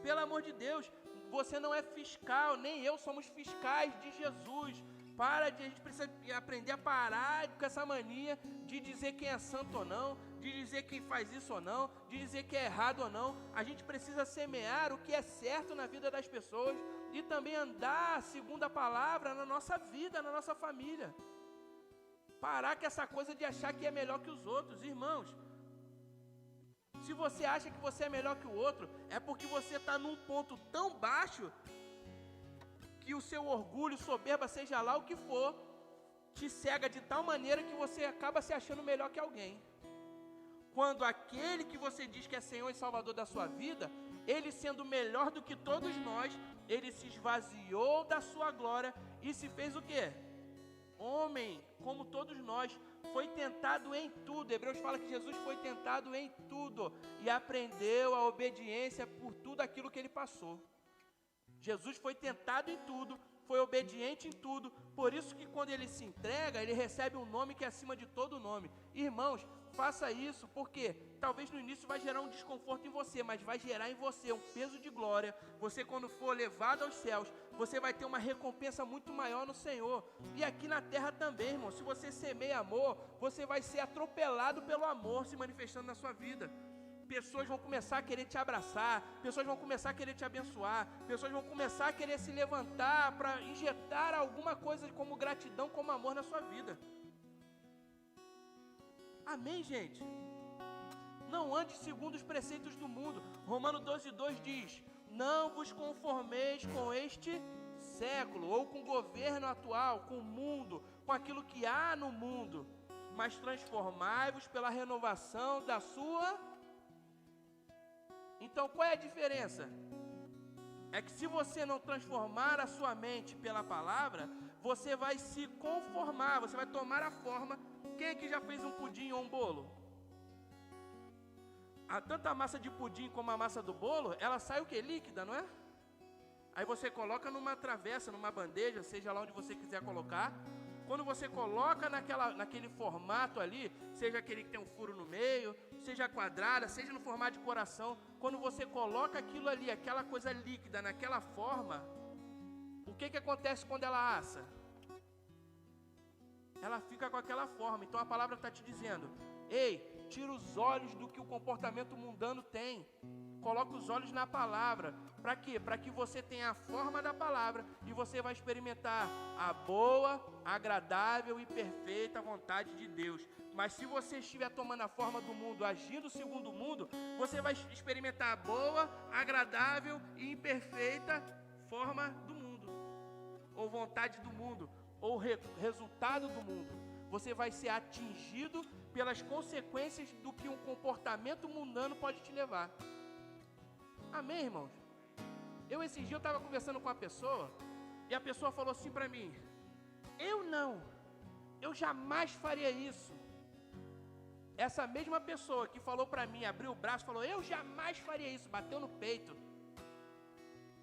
[SPEAKER 1] Pelo amor de Deus, você não é fiscal, nem eu somos fiscais de Jesus. A gente precisa aprender a parar com essa mania de dizer quem é santo ou não, de dizer quem faz isso ou não, de dizer que é errado ou não. A gente precisa semear o que é certo na vida das pessoas e também andar segundo a palavra na nossa vida, na nossa família. Parar com essa coisa de achar que é melhor que os outros, irmãos. Se você acha que você é melhor que o outro, é porque você está num ponto tão baixo que o seu orgulho, soberba, seja lá o que for, te cega de tal maneira que você acaba se achando melhor que alguém. quando aquele que você diz que é Senhor e Salvador da sua vida, Ele sendo melhor do que todos nós, Ele se esvaziou da sua glória e se fez o quê? Homem, como todos nós, foi tentado em tudo. Hebreus fala que Jesus foi tentado em tudo e aprendeu a obediência por tudo aquilo que Ele passou. Jesus foi tentado em tudo, foi obediente em tudo, por isso que quando Ele se entrega, Ele recebe um nome que é acima de todo nome. Irmãos, faça isso, porque talvez no início vai gerar um desconforto em você, mas vai gerar em você um peso de glória. Você, quando for levado aos céus, você vai ter uma recompensa muito maior no Senhor. E aqui na terra também, irmão, se você semeia amor, você vai ser atropelado pelo amor se manifestando na sua vida. Pessoas vão começar a querer te abraçar, pessoas vão começar a querer te abençoar, pessoas vão começar a querer se levantar para injetar alguma coisa como gratidão, como amor na sua vida. Amém, gente? Não ande segundo os preceitos do mundo. Romanos 12:2 diz: não vos conformeis com este século, ou com o governo atual, com o mundo, com aquilo que há no mundo, mas transformai-vos pela renovação da sua. Então, qual é a diferença? É que se você não transformar a sua mente pela palavra, você vai se conformar, você vai tomar a forma. Quem aqui já fez um pudim ou um bolo? Tanto a massa de pudim como a massa do bolo, ela sai o que? Líquida, não é? Aí você coloca numa travessa, numa bandeja, seja lá onde você quiser colocar. Quando você coloca naquele formato ali, seja aquele que tem um furo no meio, seja quadrada, seja no formato de coração, quando você coloca aquilo ali, aquela coisa líquida naquela forma, o que acontece quando ela assa? Ela fica com aquela forma. Então a palavra está te dizendo: ei, tira os olhos do que o comportamento mundano tem, coloca os olhos na palavra. Para quê? Para que você tenha a forma da palavra e você vai experimentar a boa, agradável e perfeita vontade de Deus. Mas se você estiver tomando a forma do mundo, agindo segundo o mundo, você vai experimentar a boa, agradável e imperfeita forma do mundo, ou vontade do mundo, ou resultado do mundo. Você vai ser atingido pelas consequências do que um comportamento mundano pode te levar. Amém, irmãos? Esses dias eu estava conversando com uma pessoa, e a pessoa falou assim para mim: eu jamais faria isso. Essa mesma pessoa que falou para mim, abriu o braço e falou: eu jamais faria isso, bateu no peito.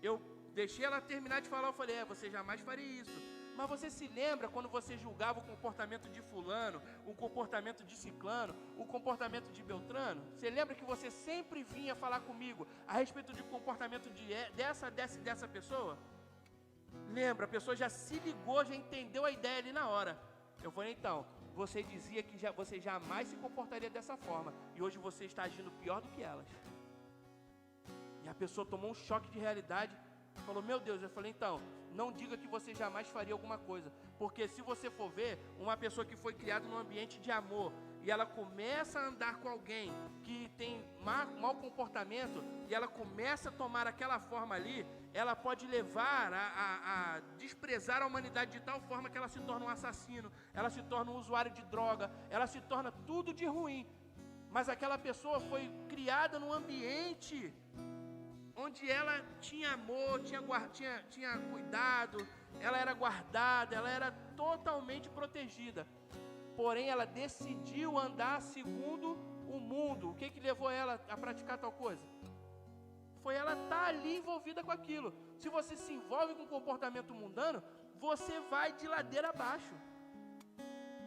[SPEAKER 1] Eu deixei ela terminar de falar, eu falei: você jamais faria isso. Mas você se lembra quando você julgava o comportamento de fulano, o comportamento de ciclano, o comportamento de beltrano? Você lembra que você sempre vinha falar comigo a respeito do comportamento dessa pessoa? Lembra, a pessoa já se ligou, já entendeu a ideia ali na hora. Eu falei: então, você dizia que você jamais se comportaria dessa forma, e hoje você está agindo pior do que elas. E a pessoa tomou um choque de realidade, falou: meu Deus. Eu falei: então, não diga que você jamais faria alguma coisa, porque se você for ver, uma pessoa que foi criada num ambiente de amor, e ela começa a andar com alguém que tem mau comportamento, e ela começa a tomar aquela forma ali, ela pode levar a desprezar a humanidade de tal forma que ela se torna um assassino, ela se torna um usuário de droga, ela se torna tudo de ruim. Mas aquela pessoa foi criada num ambiente onde ela tinha amor, tinha cuidado, ela era guardada, ela era totalmente protegida. Porém, ela decidiu andar segundo o mundo. O que levou ela a praticar tal coisa? Foi ela estar ali envolvida com aquilo. Se você se envolve com comportamento mundano, você vai de ladeira abaixo.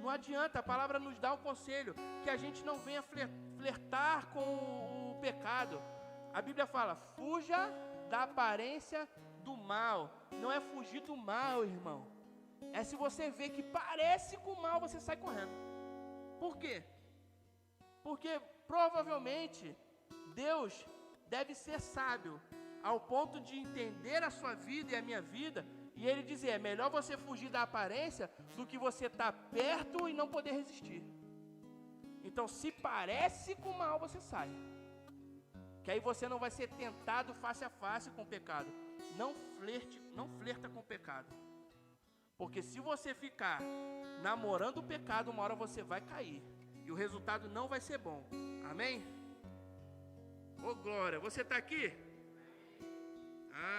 [SPEAKER 1] Não adianta, a palavra nos dá um conselho, que a gente não venha flertar com o pecado. A Bíblia fala: fuja da aparência do mal. Não é fugir do mal, irmão. É se você vê que parece com o mal, você sai correndo. Por quê? Porque provavelmente Deus deve ser sábio ao ponto de entender a sua vida e a minha vida, e Ele dizer: é melhor você fugir da aparência do que você estar perto e não poder resistir. Então, se parece com o mal, você sai. Que aí você não vai ser tentado face a face com o pecado. Não flerta com o pecado. Porque se você ficar namorando o pecado, uma hora você vai cair. e o resultado não vai ser bom. Amém? Ô glória, você está aqui?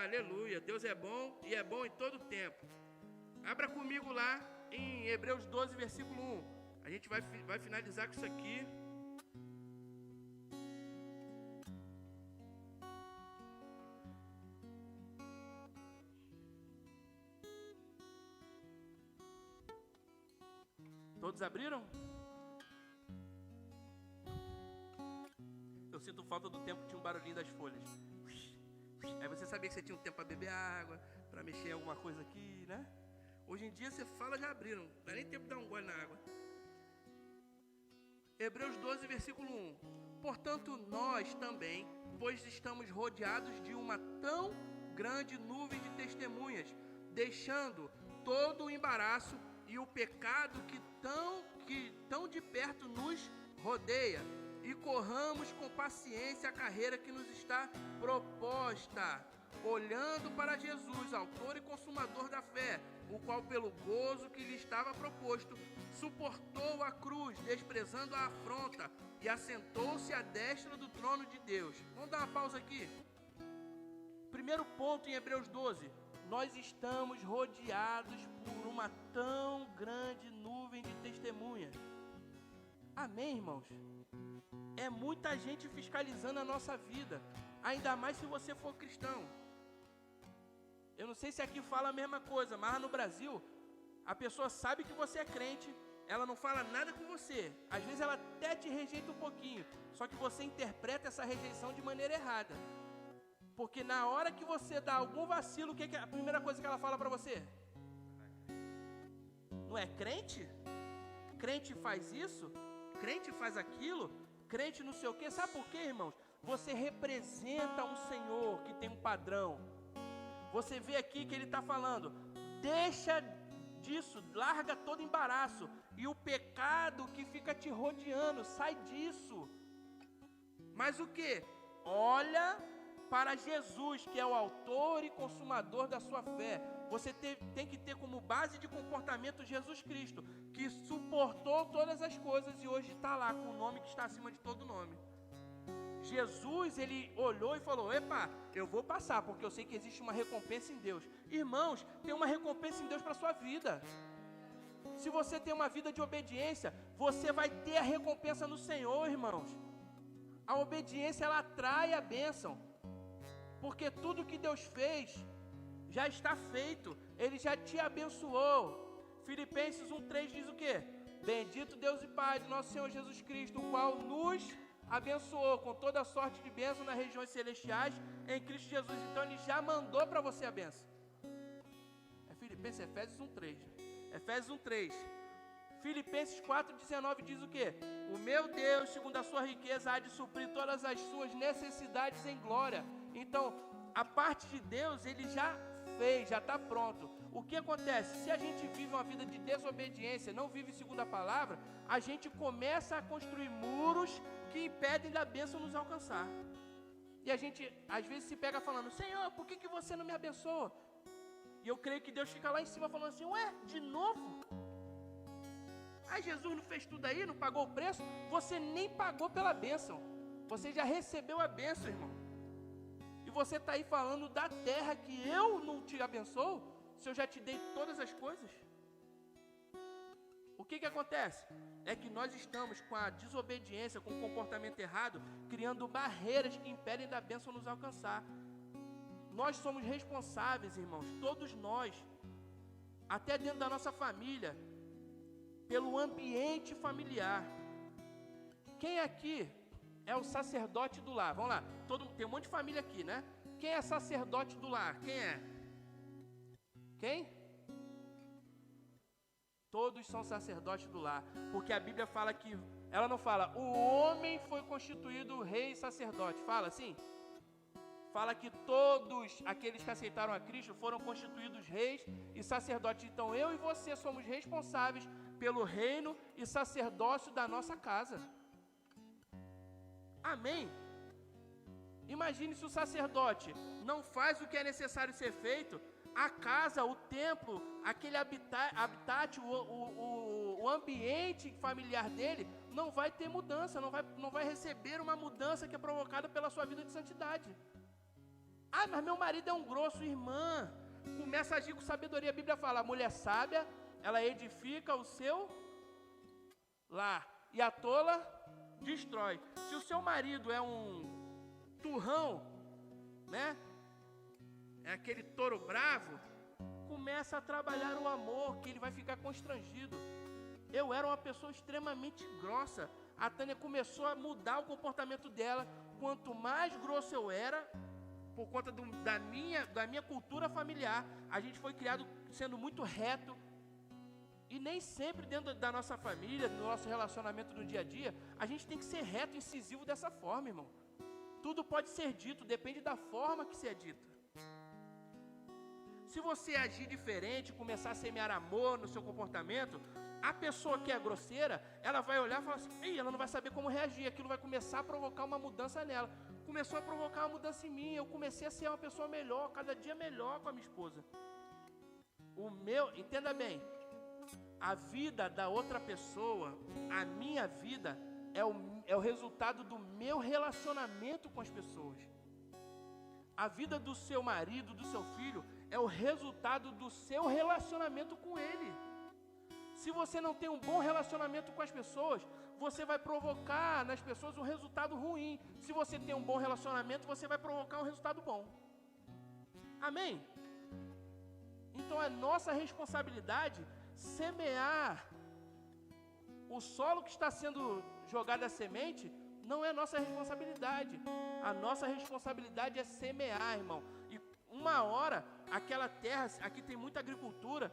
[SPEAKER 1] Aleluia, Deus é bom e é bom em todo tempo. Abra comigo lá em Hebreus 12, versículo 1. A gente vai finalizar com isso aqui. Todos abriram? Eu sinto falta do tempo que tinha um barulhinho das folhas. Aí você sabia que você tinha um tempo para beber água, para mexer em alguma coisa aqui, né? Hoje em dia você fala, já abriram. Não dá nem tempo de dar um gole na água. Hebreus 12, versículo 1. Portanto, nós também, pois estamos rodeados de uma tão grande nuvem de testemunhas, deixando todo o embaraço e o pecado que tão de perto nos rodeia, e corramos com paciência a carreira que nos está proposta, olhando para Jesus, autor e consumador da fé, o qual pelo gozo que lhe estava proposto, suportou a cruz, desprezando a afronta, e assentou-se à destra do trono de Deus. Vamos dar uma pausa aqui. Primeiro ponto em Hebreus 12. Nós estamos rodeados por uma tão grande nuvem de testemunhas. Amém, irmãos? É muita gente fiscalizando a nossa vida, ainda mais se você for cristão. Eu não sei se aqui fala a mesma coisa, mas no Brasil, a pessoa sabe que você é crente, ela não fala nada com você. Às vezes ela até te rejeita um pouquinho, só que você interpreta essa rejeição de maneira errada. Porque na hora que você dá algum vacilo, o que é a primeira coisa que ela fala para você? Não é crente? Crente faz isso? Crente faz aquilo? Crente não sei o quê? Sabe por quê, irmãos? Você representa um Senhor que tem um padrão. Você vê aqui que ele está falando, deixa disso, larga todo embaraço. E o pecado que fica te rodeando, sai disso. Mas o quê? Olha para Jesus, que é o autor e consumador da sua fé. Você tem que ter como base de comportamento Jesus Cristo, que suportou todas as coisas e hoje está lá com o nome que está acima de todo nome. Jesus, ele olhou e falou, epa, eu vou passar, porque eu sei que existe uma recompensa em Deus. Irmãos, tem uma recompensa em Deus para a sua vida. Se você tem uma vida de obediência, você vai ter a recompensa no Senhor, irmãos. A obediência, ela atrai a bênção. Porque tudo que Deus fez já está feito. Ele já te abençoou. Filipenses 1:3 diz o quê? Bendito Deus e Pai do nosso Senhor Jesus Cristo, o qual nos abençoou com toda a sorte de bênção nas regiões celestiais em Cristo Jesus. Então Ele já mandou para você a bênção. É Filipenses, Efésios 1:3. Efésios 1:3. Filipenses 4:19 diz o quê? O meu Deus, segundo a sua riqueza, há de suprir todas as suas necessidades em glória. Então, a parte de Deus, Ele já fez, já está pronto. O que acontece? Se a gente vive uma vida de desobediência, não vive segundo a palavra, a gente começa a construir muros que impedem da bênção nos alcançar. E a gente, às vezes, se pega falando, Senhor, por que você não me abençoa? E eu creio que Deus fica lá em cima falando assim, ué, de novo? Ah, Jesus não fez tudo aí, não pagou o preço? Você nem pagou pela bênção. Você já recebeu a bênção, irmão. E você está aí falando da terra que eu não te abençoo, se eu já te dei todas as coisas. O que acontece? É que nós estamos com a desobediência, com o comportamento errado, criando barreiras que impedem da bênção nos alcançar. Nós somos responsáveis, irmãos, todos nós, até dentro da nossa família, pelo ambiente familiar. Quem aqui é o sacerdote do lar? Vamos lá, tem um monte de família aqui, né? Quem é sacerdote do lar? Quem é? Quem? Todos são sacerdotes do lar, porque a Bíblia fala que, ela não fala, o homem foi constituído rei e sacerdote, fala assim? Fala que todos aqueles que aceitaram a Cristo foram constituídos reis e sacerdotes. Então eu e você somos responsáveis pelo reino e sacerdócio da nossa casa. Amém? Imagine se o sacerdote não faz o que é necessário ser feito, a casa, o templo, aquele habitat, o ambiente familiar dele não vai ter mudança, não vai receber uma mudança que é provocada pela sua vida de santidade. Ah, mas meu marido é um grosso, irmã. Começa a agir com sabedoria. A Bíblia fala, a mulher sábia, ela edifica o seu lar, e a tola destrói. Se o seu marido é um turrão, né? É aquele touro bravo, começa a trabalhar o amor, que ele vai ficar constrangido. Eu era uma pessoa extremamente grossa. A Tânia começou a mudar o comportamento dela. Quanto mais grosso eu era, por conta da minha cultura familiar, a gente foi criado sendo muito reto. E nem sempre dentro da nossa família, no nosso relacionamento no dia a dia, a gente tem que ser reto e incisivo dessa forma, irmão. Tudo pode ser dito, depende da forma que se é dito. Se você agir diferente, começar a semear amor no seu comportamento, a pessoa que é grosseira, ela vai olhar e falar assim, ei, ela não vai saber como reagir, aquilo vai começar a provocar uma mudança nela. Começou a provocar uma mudança em mim, eu comecei a ser uma pessoa melhor, cada dia melhor com a minha esposa. Entenda bem, a vida da outra pessoa, a minha vida, é o resultado do meu relacionamento com as pessoas. A vida do seu marido, do seu filho, é o resultado do seu relacionamento com ele. Se você não tem um bom relacionamento com as pessoas, você vai provocar nas pessoas um resultado ruim. Se você tem um bom relacionamento, você vai provocar um resultado bom. Amém? Então é nossa responsabilidade semear. O solo que está sendo jogado a semente não é nossa responsabilidade. A nossa responsabilidade é semear, irmão. E uma hora, aquela terra, aqui tem muita agricultura,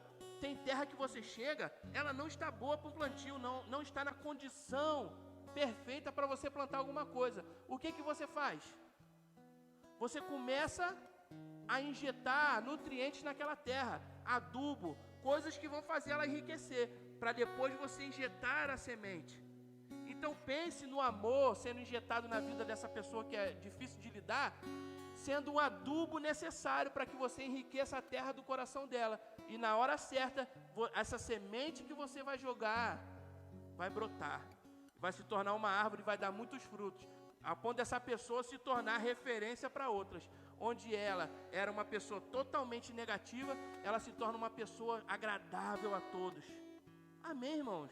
[SPEAKER 1] tem terra que você chega, ela não está boa para o plantio, não está na condição perfeita para você plantar alguma coisa. O que você faz? Você começa a injetar nutrientes naquela terra, adubo, coisas que vão fazer ela enriquecer, para depois você injetar a semente. Então pense no amor sendo injetado na vida dessa pessoa que é difícil de lidar, sendo um adubo necessário para que você enriqueça a terra do coração dela. E na hora certa, essa semente que você vai jogar vai brotar, vai se tornar uma árvore e vai dar muitos frutos, a ponto dessa pessoa se tornar referência para outras. Onde ela era uma pessoa totalmente negativa, ela se torna uma pessoa agradável a todos. Amém, irmãos?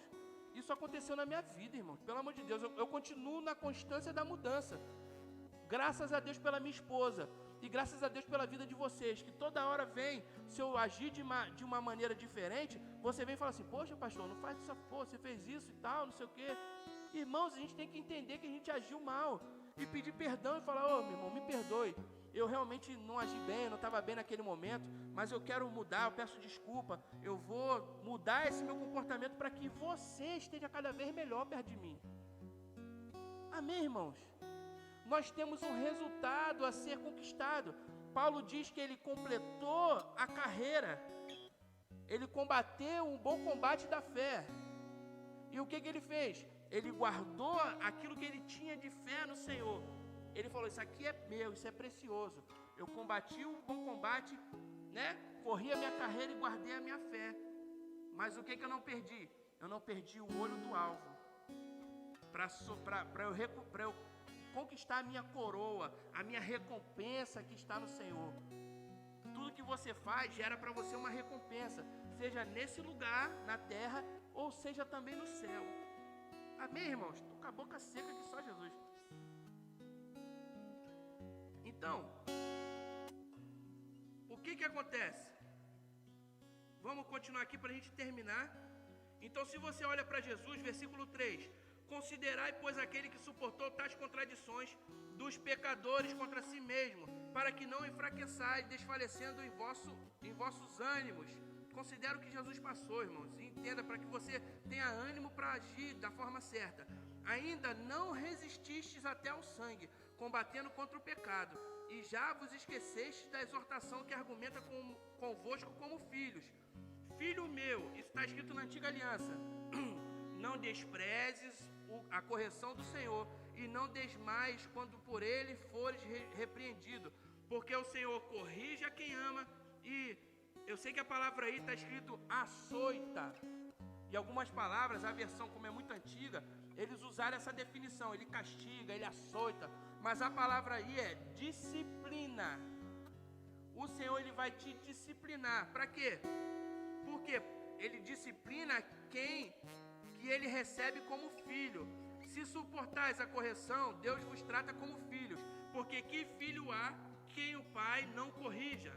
[SPEAKER 1] Isso aconteceu na minha vida, irmãos. Pelo amor de Deus, eu continuo na constância da mudança. Graças a Deus pela minha esposa. E graças a Deus pela vida de vocês. Que toda hora vem, se eu agir de uma maneira diferente, você vem e fala assim, poxa, pastor, não faz isso, pô, você fez isso e tal, não sei o quê. Irmãos, a gente tem que entender que a gente agiu mal. E pedir perdão e falar, ô, meu irmão, me perdoe. Eu realmente não agi bem, eu não estava bem naquele momento, mas eu quero mudar, eu peço desculpa, eu vou mudar esse meu comportamento para que você esteja cada vez melhor perto de mim. Amém, irmãos? Nós temos um resultado a ser conquistado. Paulo diz que ele completou a carreira, ele combateu um bom combate da fé. E o que ele fez? Ele guardou aquilo que ele tinha de fé no Senhor. Ele falou, isso aqui é meu, isso é precioso. Eu combati o bom combate, né? Corri a minha carreira e guardei a minha fé. Mas o que eu não perdi? Eu não perdi o olho do alvo. Para eu conquistar a minha coroa, a minha recompensa que está no Senhor. Tudo que você faz gera para você uma recompensa, seja nesse lugar, na terra, ou seja também no céu. Amém, irmãos? Estou com a boca seca que só Jesus. Então, o que acontece? Vamos continuar aqui para a gente terminar. Então, se você olha para Jesus, versículo 3, considerai, pois, aquele que suportou tais contradições dos pecadores contra si mesmo, para que não enfraqueçais, desfalecendo em vossos ânimos. Considera o que Jesus passou, irmãos, e entenda, para que você tenha ânimo para agir da forma certa. Ainda não resististes até ao sangue, combatendo contra o pecado, e já vos esquecestes da exortação que argumenta convosco como filhos. Filho meu, isso está escrito na antiga aliança, não desprezes a correção do Senhor, e não desmais quando por ele fores repreendido, porque o Senhor corrige a quem ama, e eu sei que a palavra aí está escrito açoita. E algumas palavras, a versão como é muito antiga, eles usaram essa definição, ele castiga, ele açoita, mas a palavra aí é disciplina. O Senhor, ele vai te disciplinar, para quê? Porque ele disciplina quem que ele recebe como filho. Se suportais a correção, Deus vos trata como filhos, porque que filho há quem o pai não corrija?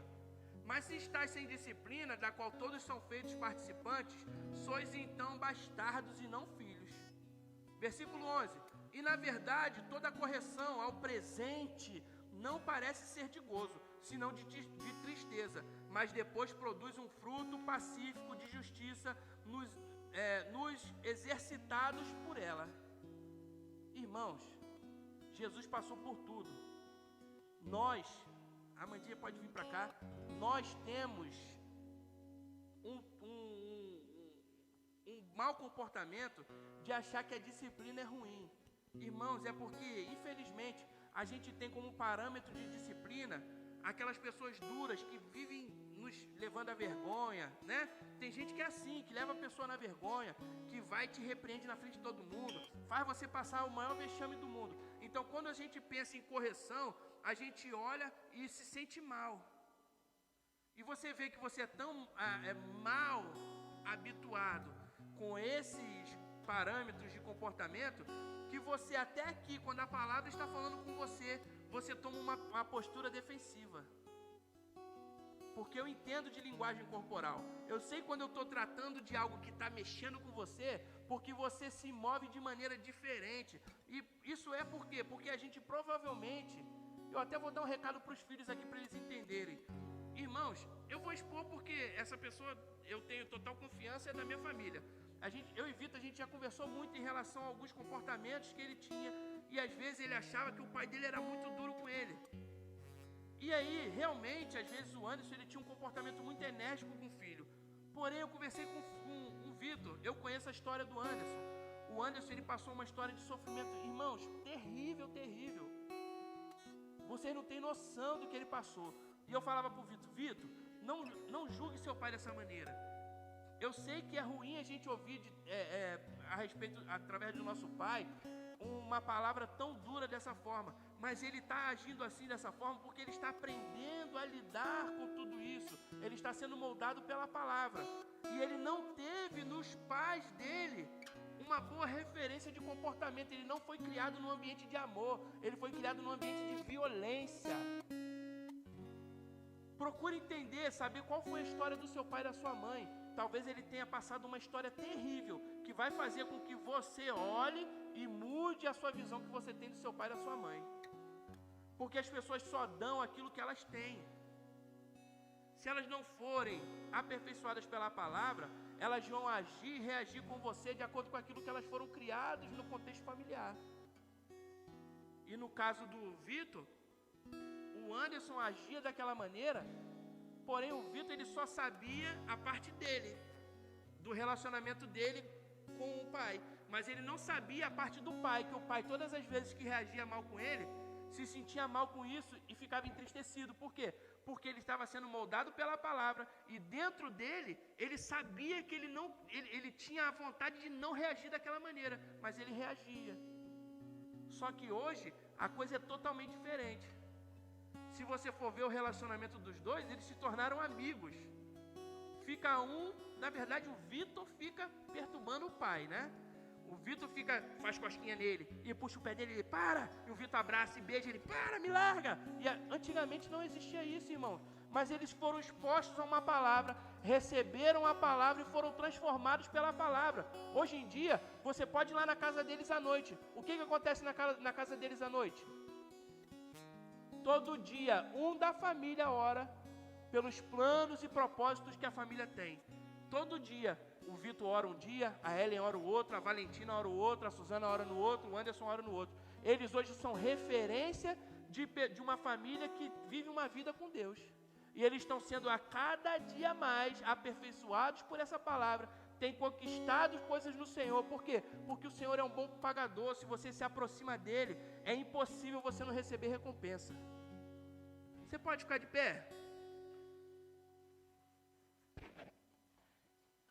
[SPEAKER 1] Mas se estáis sem disciplina, da qual todos são feitos participantes, sois então bastardos e não filhos. Versículo 11. E na verdade, toda correção ao presente não parece ser de gozo, senão de tristeza, mas depois produz um fruto pacífico de justiça nos exercitados por ela. Irmãos, Jesus passou por tudo. Nós, a Mandinha pode vir para cá, nós temos um mau comportamento de achar que a disciplina é ruim. Irmãos, é porque, infelizmente, a gente tem como parâmetro de disciplina aquelas pessoas duras que vivem nos levando à vergonha, né? Tem gente que é assim, que leva a pessoa na vergonha, que vai e te repreende na frente de todo mundo, faz você passar o maior vexame do mundo. Então, quando a gente pensa em correção, a gente olha e se sente mal. E você vê que você é tão mal habituado com esses parâmetros de comportamento, que você até aqui, quando a palavra está falando com você, você toma uma postura defensiva. Porque eu entendo de linguagem corporal. Eu sei quando eu estou tratando de algo que está mexendo com você, porque você se move de maneira diferente. E isso é por quê? Porque a gente provavelmente, eu até vou dar um recado para os filhos aqui para eles entenderem. Irmãos, eu vou expor porque essa pessoa, eu tenho total confiança, é da minha família. Eu e Vitor, a gente já conversou muito em relação a alguns comportamentos que ele tinha, e às vezes ele achava que o pai dele era muito duro com ele. E aí, realmente, às vezes o Anderson, ele tinha um comportamento muito enérgico com o filho. Porém, eu conversei com o Vitor, eu conheço a história do Anderson. O Anderson, ele passou uma história de sofrimento, irmãos, terrível, terrível. Vocês não têm noção do que ele passou. E eu falava para o Vitor, não julgue seu pai dessa maneira. Eu sei que é ruim a gente ouvir a respeito, através do nosso pai, uma palavra tão dura dessa forma, mas ele está agindo assim dessa forma porque ele está aprendendo a lidar com tudo isso. Ele está sendo moldado pela palavra, e ele não teve nos pais dele uma boa referência de comportamento. Ele não foi criado num ambiente de amor, ele foi criado num ambiente de violência. Procure entender, saber qual foi a história do seu pai e da sua mãe. Talvez ele tenha passado uma história terrível, que vai fazer com que você olhe e mude a sua visão que você tem do seu pai e da sua mãe. Porque as pessoas só dão aquilo que elas têm. Se elas não forem aperfeiçoadas pela palavra, elas vão agir e reagir com você de acordo com aquilo que elas foram criadas no contexto familiar. E no caso do Vitor, o Anderson agia daquela maneira, porém o Vitor, ele só sabia a parte dele, do relacionamento dele com o pai, mas ele não sabia a parte do pai, que o pai, todas as vezes que reagia mal com ele, se sentia mal com isso e ficava entristecido. Por quê? Porque ele estava sendo moldado pela palavra, e dentro dele, ele sabia que ele tinha a vontade de não reagir daquela maneira, mas ele reagia. Só que hoje, a coisa é totalmente diferente. Se você for ver o relacionamento dos dois, eles se tornaram amigos. Na verdade o Vitor fica perturbando o pai, né? O Vitor faz cosquinha nele e puxa o pé dele, ele para, e o Vitor abraça e beija ele, para, me larga. E antigamente não existia isso, irmãos, mas eles foram expostos a uma palavra, receberam a palavra e foram transformados pela palavra. Hoje em dia, você pode ir lá na casa deles à noite. O que acontece na casa deles à noite? Todo dia, um da família ora pelos planos e propósitos que a família tem. Todo dia, o Vitor ora um dia, a Ellen ora o outro, a Valentina ora o outro, a Suzana ora no outro, o Anderson ora no outro. Eles hoje são referência de uma família que vive uma vida com Deus. E eles estão sendo a cada dia mais aperfeiçoados por essa palavra. Têm conquistado coisas no Senhor. Por quê? Porque o Senhor é um bom pagador. Se você se aproxima dele, é impossível você não receber recompensa. Você pode ficar de pé?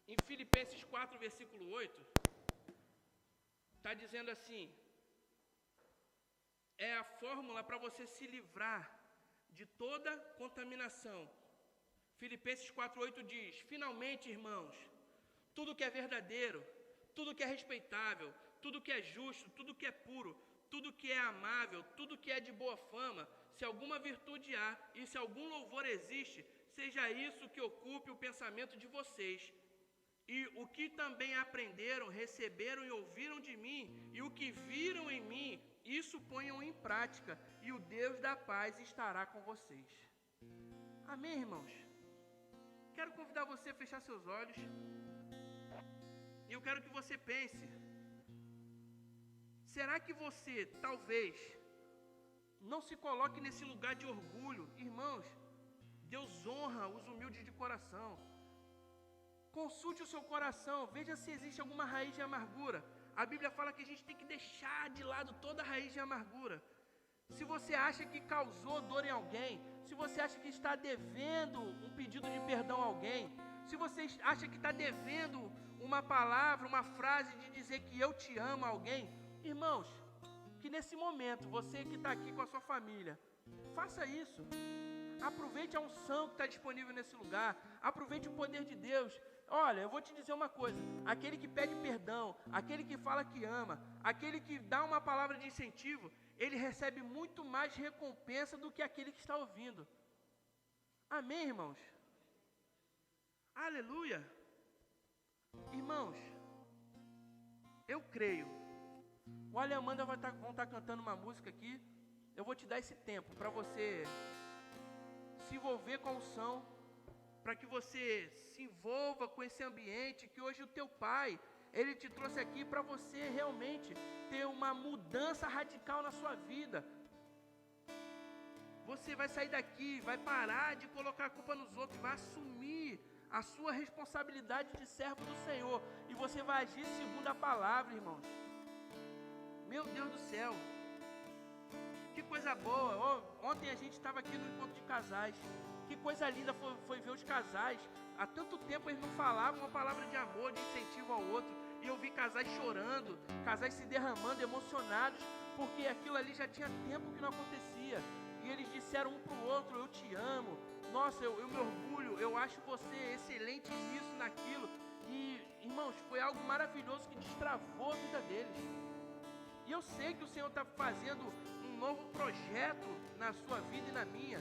[SPEAKER 1] Em Filipenses 4, versículo 8, está dizendo assim, é a fórmula para você se livrar de toda contaminação. Filipenses 4:8 diz, finalmente, irmãos, tudo que é verdadeiro, tudo que é respeitável, tudo que é justo, tudo que é puro, tudo que é amável, tudo que é de boa fama, se alguma virtude há e se algum louvor existe, seja isso que ocupe o pensamento de vocês. E o que também aprenderam, receberam e ouviram de mim, e o que viram em mim, isso ponham em prática, e o Deus da paz estará com vocês. Amém, irmãos? Quero convidar você a fechar seus olhos. E eu quero que você pense, será que você, talvez, não se coloque nesse lugar de orgulho? Irmãos, Deus honra os humildes de coração. Consulte o seu coração, veja se existe alguma raiz de amargura. A Bíblia fala que a gente tem que deixar de lado toda a raiz de amargura. Se você acha que causou dor em alguém, se você acha que está devendo um pedido de perdão a alguém, se você acha que está devendo uma palavra, uma frase de dizer que eu te amo a alguém, irmãos, que nesse momento, você que está aqui com a sua família, faça isso. Aproveite a unção que está disponível nesse lugar, aproveite o poder de Deus. Olha, eu vou te dizer uma coisa, aquele que pede perdão, aquele que fala que ama, aquele que dá uma palavra de incentivo, ele recebe muito mais recompensa do que aquele que está ouvindo. Amém, irmãos? Aleluia! Irmãos, eu creio. Olha, a Amanda vão estar cantando uma música aqui. Eu vou te dar esse tempo para você se envolver com a unção, para que você se envolva com esse ambiente que hoje o teu pai, ele te trouxe aqui para você realmente ter uma mudança radical na sua vida. Você vai sair daqui, vai parar de colocar a culpa nos outros, vai assumir a sua responsabilidade de servo do Senhor, e você vai agir segundo a palavra, irmãos. Meu Deus do céu, que coisa boa. Ontem a gente estava aqui no encontro de casais. Que coisa linda foi ver os casais. Há tanto tempo eles não falavam uma palavra de amor, de incentivo ao outro. E eu vi casais chorando, casais se derramando, emocionados, porque aquilo ali já tinha tempo que não acontecia. E eles disseram um para o outro, eu te amo. Nossa, eu me orgulho, eu acho você excelente nisso, naquilo. E, irmãos, foi algo maravilhoso que destravou a vida deles. E eu sei que o Senhor está fazendo um novo projeto na sua vida e na minha.